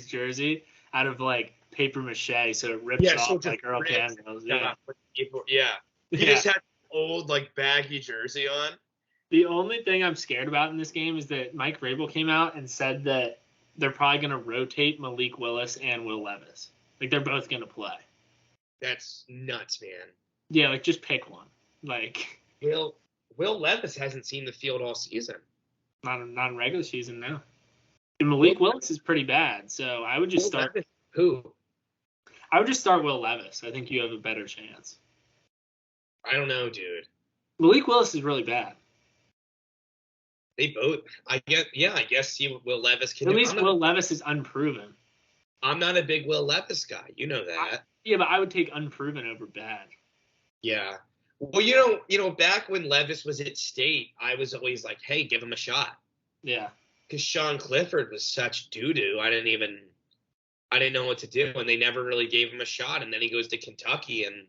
Speaker 3: jersey out of, like, paper mache so it rips off like Earl Campbell's. Yeah.
Speaker 4: He just had an old, like, baggy jersey on.
Speaker 3: The only thing I'm scared about in this game is that Mike Vrabel came out and said that they're probably going to rotate Malik Willis and Will Levis. Like, they're both going to play.
Speaker 4: That's nuts, man.
Speaker 3: Yeah, like, just pick one. Like,
Speaker 4: Will Levis hasn't seen the field all season.
Speaker 3: Not in regular season, no. And Malik Willis is pretty bad, so I would just start.
Speaker 4: Who?
Speaker 3: I would just start Will Levis. I think you have a better chance.
Speaker 4: I don't know, dude.
Speaker 3: Malik Willis is really bad.
Speaker 4: They both. I guess Will Levis can.
Speaker 3: At least Will Levis is unproven.
Speaker 4: I'm not a big Will Levis guy. You know that.
Speaker 3: Yeah, but I would take unproven over bad.
Speaker 4: Yeah. Well, you know, back when Levis was at State, I was always like, hey, give him a shot.
Speaker 3: Yeah.
Speaker 4: Because Sean Clifford was such doo-doo. I didn't know what to do, and they never really gave him a shot. And then he goes to Kentucky, and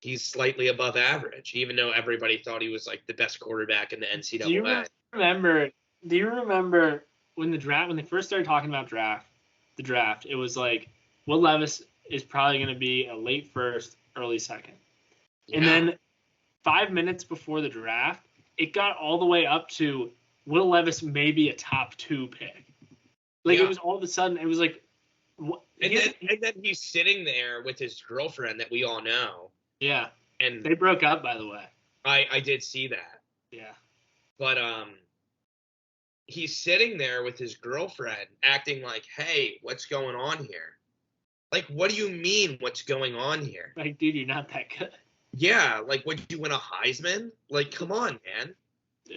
Speaker 4: he's slightly above average, even though everybody thought he was like the best quarterback in the NCAA.
Speaker 3: Do you remember when they first started talking about the draft, it was like Will Levis is probably going to be a late first, early second. Yeah. And then 5 minutes before the draft, it got all the way up to Will Levis may be a top 2 pick. Like, It was all of a sudden, it was like.
Speaker 4: And then he's sitting there with his girlfriend that we all know.
Speaker 3: Yeah.
Speaker 4: And
Speaker 3: they broke up, by the way.
Speaker 4: I did see that.
Speaker 3: Yeah.
Speaker 4: But he's sitting there with his girlfriend acting like, hey, what's going on here? Like, what do you mean what's going on here?
Speaker 3: Like, dude, you're not that good.
Speaker 4: Yeah, like, would you win a Heisman? Like, come on, man.
Speaker 3: Yeah.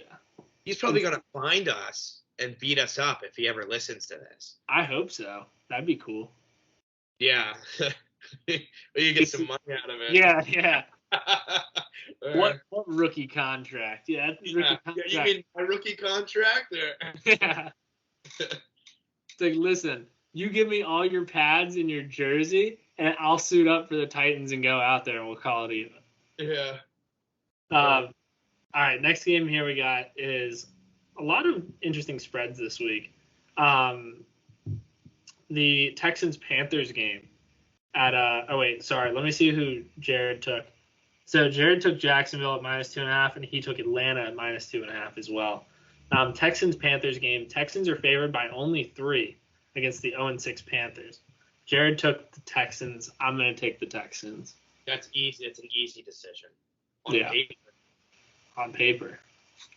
Speaker 4: He's probably going to find us and beat us up if he ever listens to this.
Speaker 3: I hope so. That'd be cool.
Speaker 4: Yeah. You get some money out of it.
Speaker 3: Yeah. What rookie contract? Yeah,
Speaker 4: rookie contract. You mean a rookie contract?
Speaker 3: Yeah. It's like, listen, you give me all your pads and your jersey, and I'll suit up for the Titans and go out there, and we'll call it even.
Speaker 4: Yeah.
Speaker 3: All right, next game here we got is a lot of interesting spreads this week. The Texans-Panthers game at let me see who Jared took. So Jared took Jacksonville at -2.5, and he took Atlanta at -2.5 as well. Texans-Panthers game. Texans are favored by only 3 against the 0-6 Panthers. Jared took the Texans. I'm going to take the Texans.
Speaker 4: That's easy. It's an easy decision.
Speaker 3: On paper.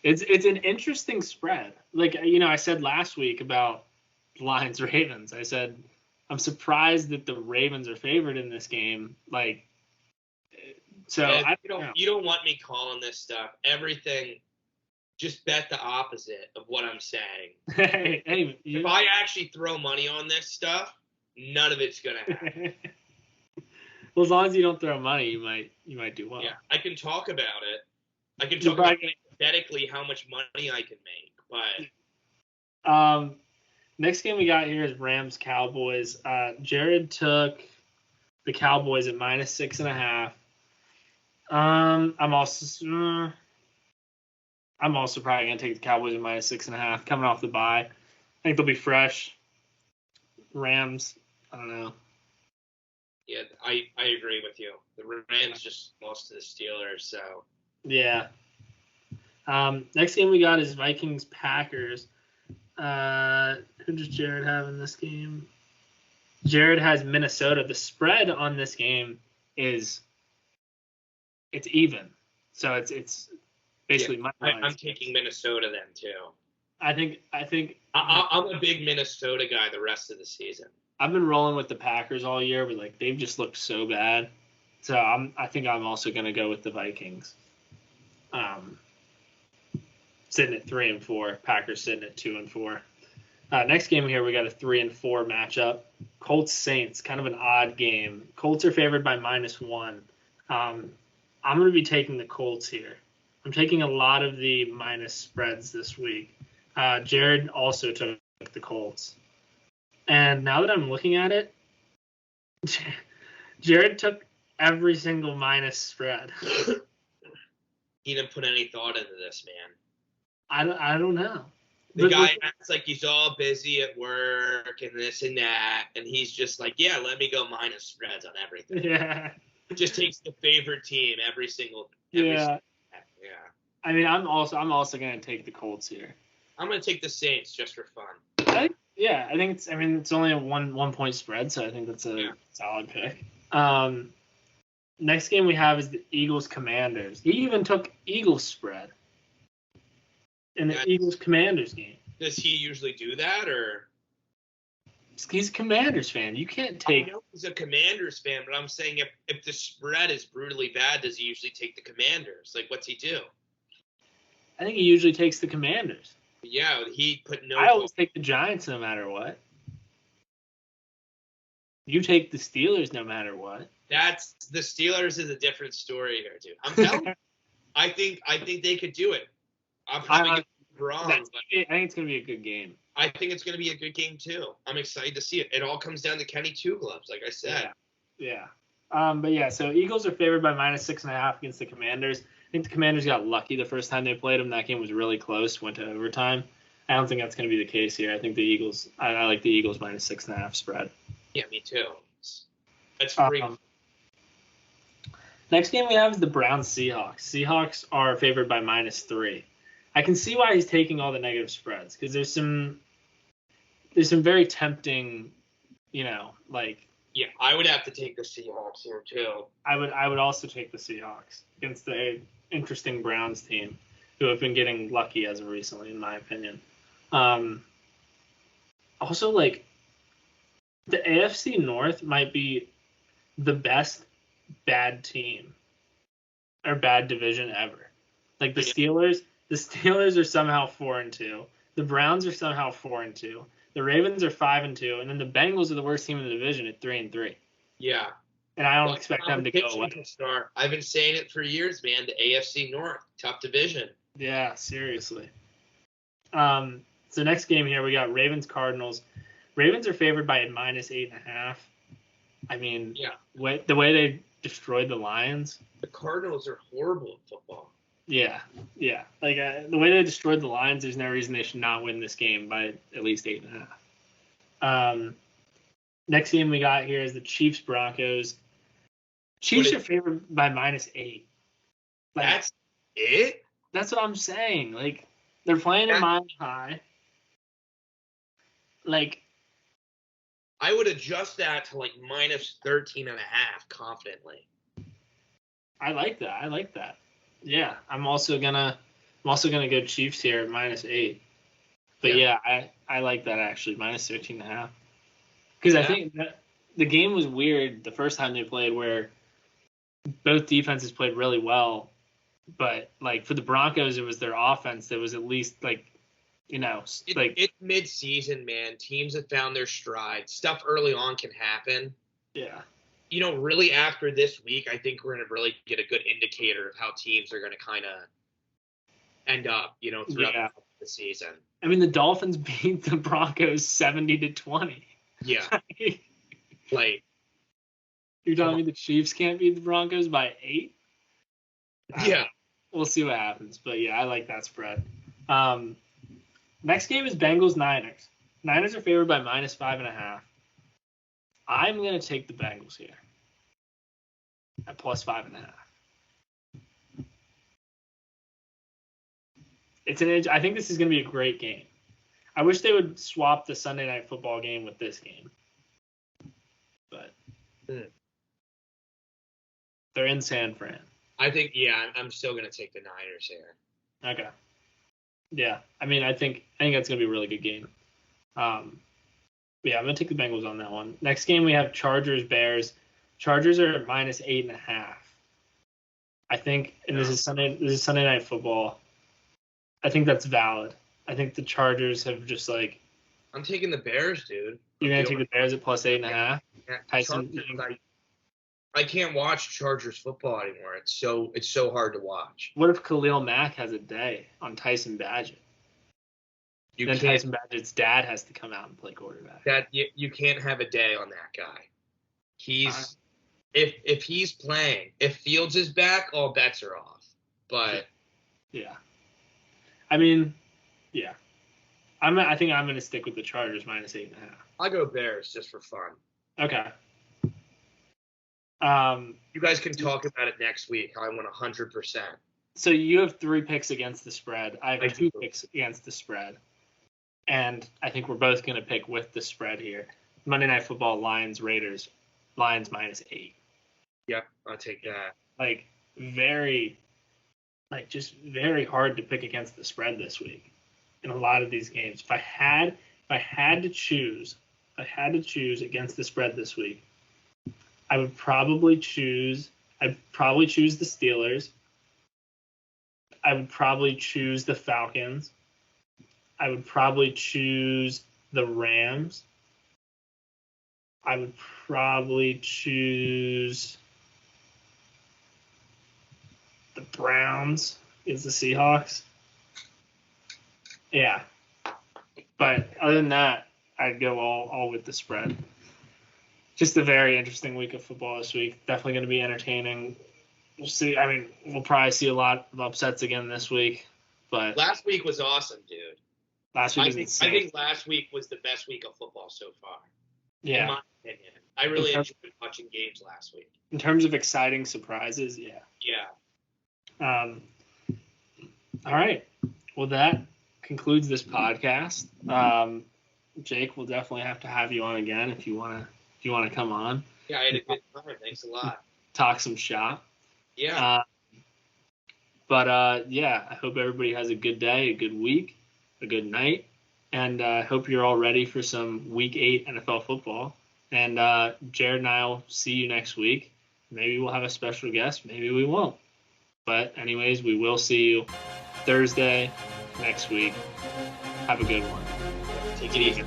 Speaker 3: It's an interesting spread. Like, I said last week about Lions-Ravens. I said, I'm surprised that the Ravens are favored in this game. Like, so
Speaker 4: you don't want me calling this stuff. Everything, just bet the opposite of what I'm saying. If I actually throw money on this stuff, none of it's gonna happen.
Speaker 3: Well, as long as you don't throw money, you might do well.
Speaker 4: Yeah, I can talk about it. I can talk about hypothetically how much money I can make, but
Speaker 3: next game we got here is Rams-Cowboys. Jared took the Cowboys at -6.5. I'm also probably gonna take the Cowboys at -6.5, coming off the bye. I think they'll be fresh. Rams, I don't know.
Speaker 4: Yeah, I agree with you. The Rams just lost to the Steelers, so.
Speaker 3: Yeah. Next game we got is Vikings-Packers. Who does Jared have in this game? Jared has Minnesota. The spread on this game it's even. So it's basically my
Speaker 4: I'm taking Minnesota then too.
Speaker 3: I think
Speaker 4: I'm a big Minnesota guy the rest of the season.
Speaker 3: I've been rolling with the Packers all year, but like they've just looked so bad. So I think I'm also gonna go with the Vikings. Sitting at 3-4. Packers sitting at 2-4. Next game here, we got a 3-4 matchup. Colts Saints, kind of an odd game. Colts are favored by -1. I'm going to be taking the Colts here. I'm taking a lot of the minus spreads this week. Jared also took the Colts. And now that I'm looking at it, Jared took every single minus spread.
Speaker 4: He didn't put any thought into this, man.
Speaker 3: I don't know.
Speaker 4: The guy acts like he's all busy at work and this and that, and he's just like, yeah, let me go minus spreads on everything.
Speaker 3: Yeah.
Speaker 4: Just takes the favorite team every single.
Speaker 3: Yeah. I mean, I'm also going to take the Colts here.
Speaker 4: I'm going to take the Saints just for fun.
Speaker 3: I think it's only a one point spread, so I think that's a solid pick. Next game we have is the Eagles Commanders. He even took Eagles spread in the Eagles Commanders game.
Speaker 4: Does he usually do that, or?
Speaker 3: He's a Commanders fan. You can't take.
Speaker 4: I know he's a Commanders fan, but I'm saying if the spread is brutally bad, does he usually take the Commanders? Like, what's he do?
Speaker 3: I think he usually takes the Commanders.
Speaker 4: Yeah, he put no.
Speaker 3: I always take the Giants no matter what. You take the Steelers no matter what.
Speaker 4: That's the Steelers is a different story here, dude. I'm telling you, I think they could do it. I'm probably wrong, but
Speaker 3: I think it's gonna be a good game.
Speaker 4: I think it's gonna be a good game too. I'm excited to see it. It all comes down to Kenny Two Gloves, like I said.
Speaker 3: Yeah. But yeah, so Eagles are favored by -6.5 against the Commanders. I think the Commanders got lucky the first time they played them. That game was really close, went to overtime. I don't think that's going to be the case here. I think the Eagles. I like the Eagles -6.5 spread.
Speaker 4: Yeah, me too. That's free.
Speaker 3: Next game we have is the Browns Seahawks. Seahawks are favored by -3. I can see why he's taking all the negative spreads because there's some very tempting, like.
Speaker 4: Yeah, I would have to take the Seahawks here too.
Speaker 3: I would also take the Seahawks against the interesting Browns team, who have been getting lucky as of recently, in my opinion. Also, like, the AFC North might be the best bad team or bad division ever. Like the Steelers are somehow 4-2. The Browns are somehow 4-2. The Ravens are 5-2, and then the Bengals are the worst team in the division at 3-3.
Speaker 4: Yeah.
Speaker 3: And I don't expect them to go away.
Speaker 4: I've been saying it for years, man. The AFC North, tough division.
Speaker 3: Yeah, seriously. So next game here, we got Ravens Cardinals. Ravens are favored by -8.5. I mean, the way they destroyed the Lions.
Speaker 4: The Cardinals are horrible at football.
Speaker 3: Yeah. Like the way they destroyed the Lions, there's no reason they should not win this game by at least 8.5. Next game we got here is the Chiefs Broncos. Chiefs are favored by -8. Like,
Speaker 4: that's it?
Speaker 3: That's what I'm saying. Like, they're playing in Mile High. Like,
Speaker 4: I would adjust that to like -13.5 confidently.
Speaker 3: I like that. Yeah, I'm also gonna go Chiefs here at -8. But I like that actually, -13.5. Because I think that the game was weird the first time they played, where both defenses played really well, but like for the Broncos, it was their offense that was at least like, it's
Speaker 4: mid-season, man. Teams have found their stride. Stuff early on can happen.
Speaker 3: Yeah.
Speaker 4: Really after this week, I think we're going to really get a good indicator of how teams are going to kind of end up, throughout the season.
Speaker 3: I mean, the Dolphins beat the Broncos 70-20.
Speaker 4: Yeah. Like,
Speaker 3: you're telling me the Chiefs can't beat the Broncos by 8?
Speaker 4: Yeah.
Speaker 3: We'll see what happens. But yeah, I like that spread. Next game is Bengals-Niners. Niners are favored by -5.5. I'm going to take the Bengals here at +5.5. I think this is going to be a great game. I wish they would swap the Sunday Night Football game with this game. But they're in San Fran.
Speaker 4: I think, I'm still going to take the Niners here.
Speaker 3: Okay. Yeah, I mean, I think that's going to be a really good game. I'm going to take the Bengals on that one. Next game, we have Chargers-Bears. Chargers are at -8.5. I think, and this is Sunday Night Football. I think that's valid. I think the Chargers have just
Speaker 4: I'm taking the Bears, dude.
Speaker 3: You're gonna take the Bears at +8.5.
Speaker 4: Yeah,
Speaker 3: Tyson,
Speaker 4: I can't watch Chargers football anymore. It's so hard to watch.
Speaker 3: What if Khalil Mack has a day on Tyson Badgett? Tyson Badgett's dad has to come out and play quarterback.
Speaker 4: You can't have a day on that guy. He's if he's playing, if Fields is back, all bets are off. But
Speaker 3: yeah, I mean, yeah, I think I'm gonna stick with the Chargers -8.5.
Speaker 4: I'll go Bears just for fun.
Speaker 3: Okay.
Speaker 4: You guys can talk about it next week. I won 100%.
Speaker 3: So you have 3 picks against the spread. I have 2 picks against the spread. And I think we're both going to pick with the spread here. Monday Night Football, Lions-Raiders. Lions -8.
Speaker 4: Yep, I'll take that.
Speaker 3: Just very hard to pick against the spread this week in a lot of these games. If I had to choose against the spread this week, I'd probably choose the Steelers. I would probably choose the Falcons. I would probably choose the Rams. I would probably choose the Browns against the Seahawks. Yeah. But other than that, I'd go all with the spread. Just a very interesting week of football this week. Definitely going to be entertaining. We'll see. I mean, we'll probably see a lot of upsets again this week. But
Speaker 4: last week was awesome, dude.
Speaker 3: Last week
Speaker 4: I think last week was the best week of football so far.
Speaker 3: Yeah.
Speaker 4: In my opinion. I really enjoyed watching games last week.
Speaker 3: In terms of exciting surprises, yeah.
Speaker 4: Yeah.
Speaker 3: All right. Well, that concludes this podcast. Jake, we'll definitely have to have you on again if you want to come on.
Speaker 4: Yeah, I had a good time. Thanks a lot.
Speaker 3: Talk some shop.
Speaker 4: Yeah.
Speaker 3: Yeah, I hope everybody has a good day, a good week, a good night, and I hope you're all ready for some Week 8 NFL football. And Jared and I will see you next week. Maybe we'll have a special guest. Maybe we won't. But anyways, we will see you Thursday next week. Have a good one.
Speaker 4: Take it easy.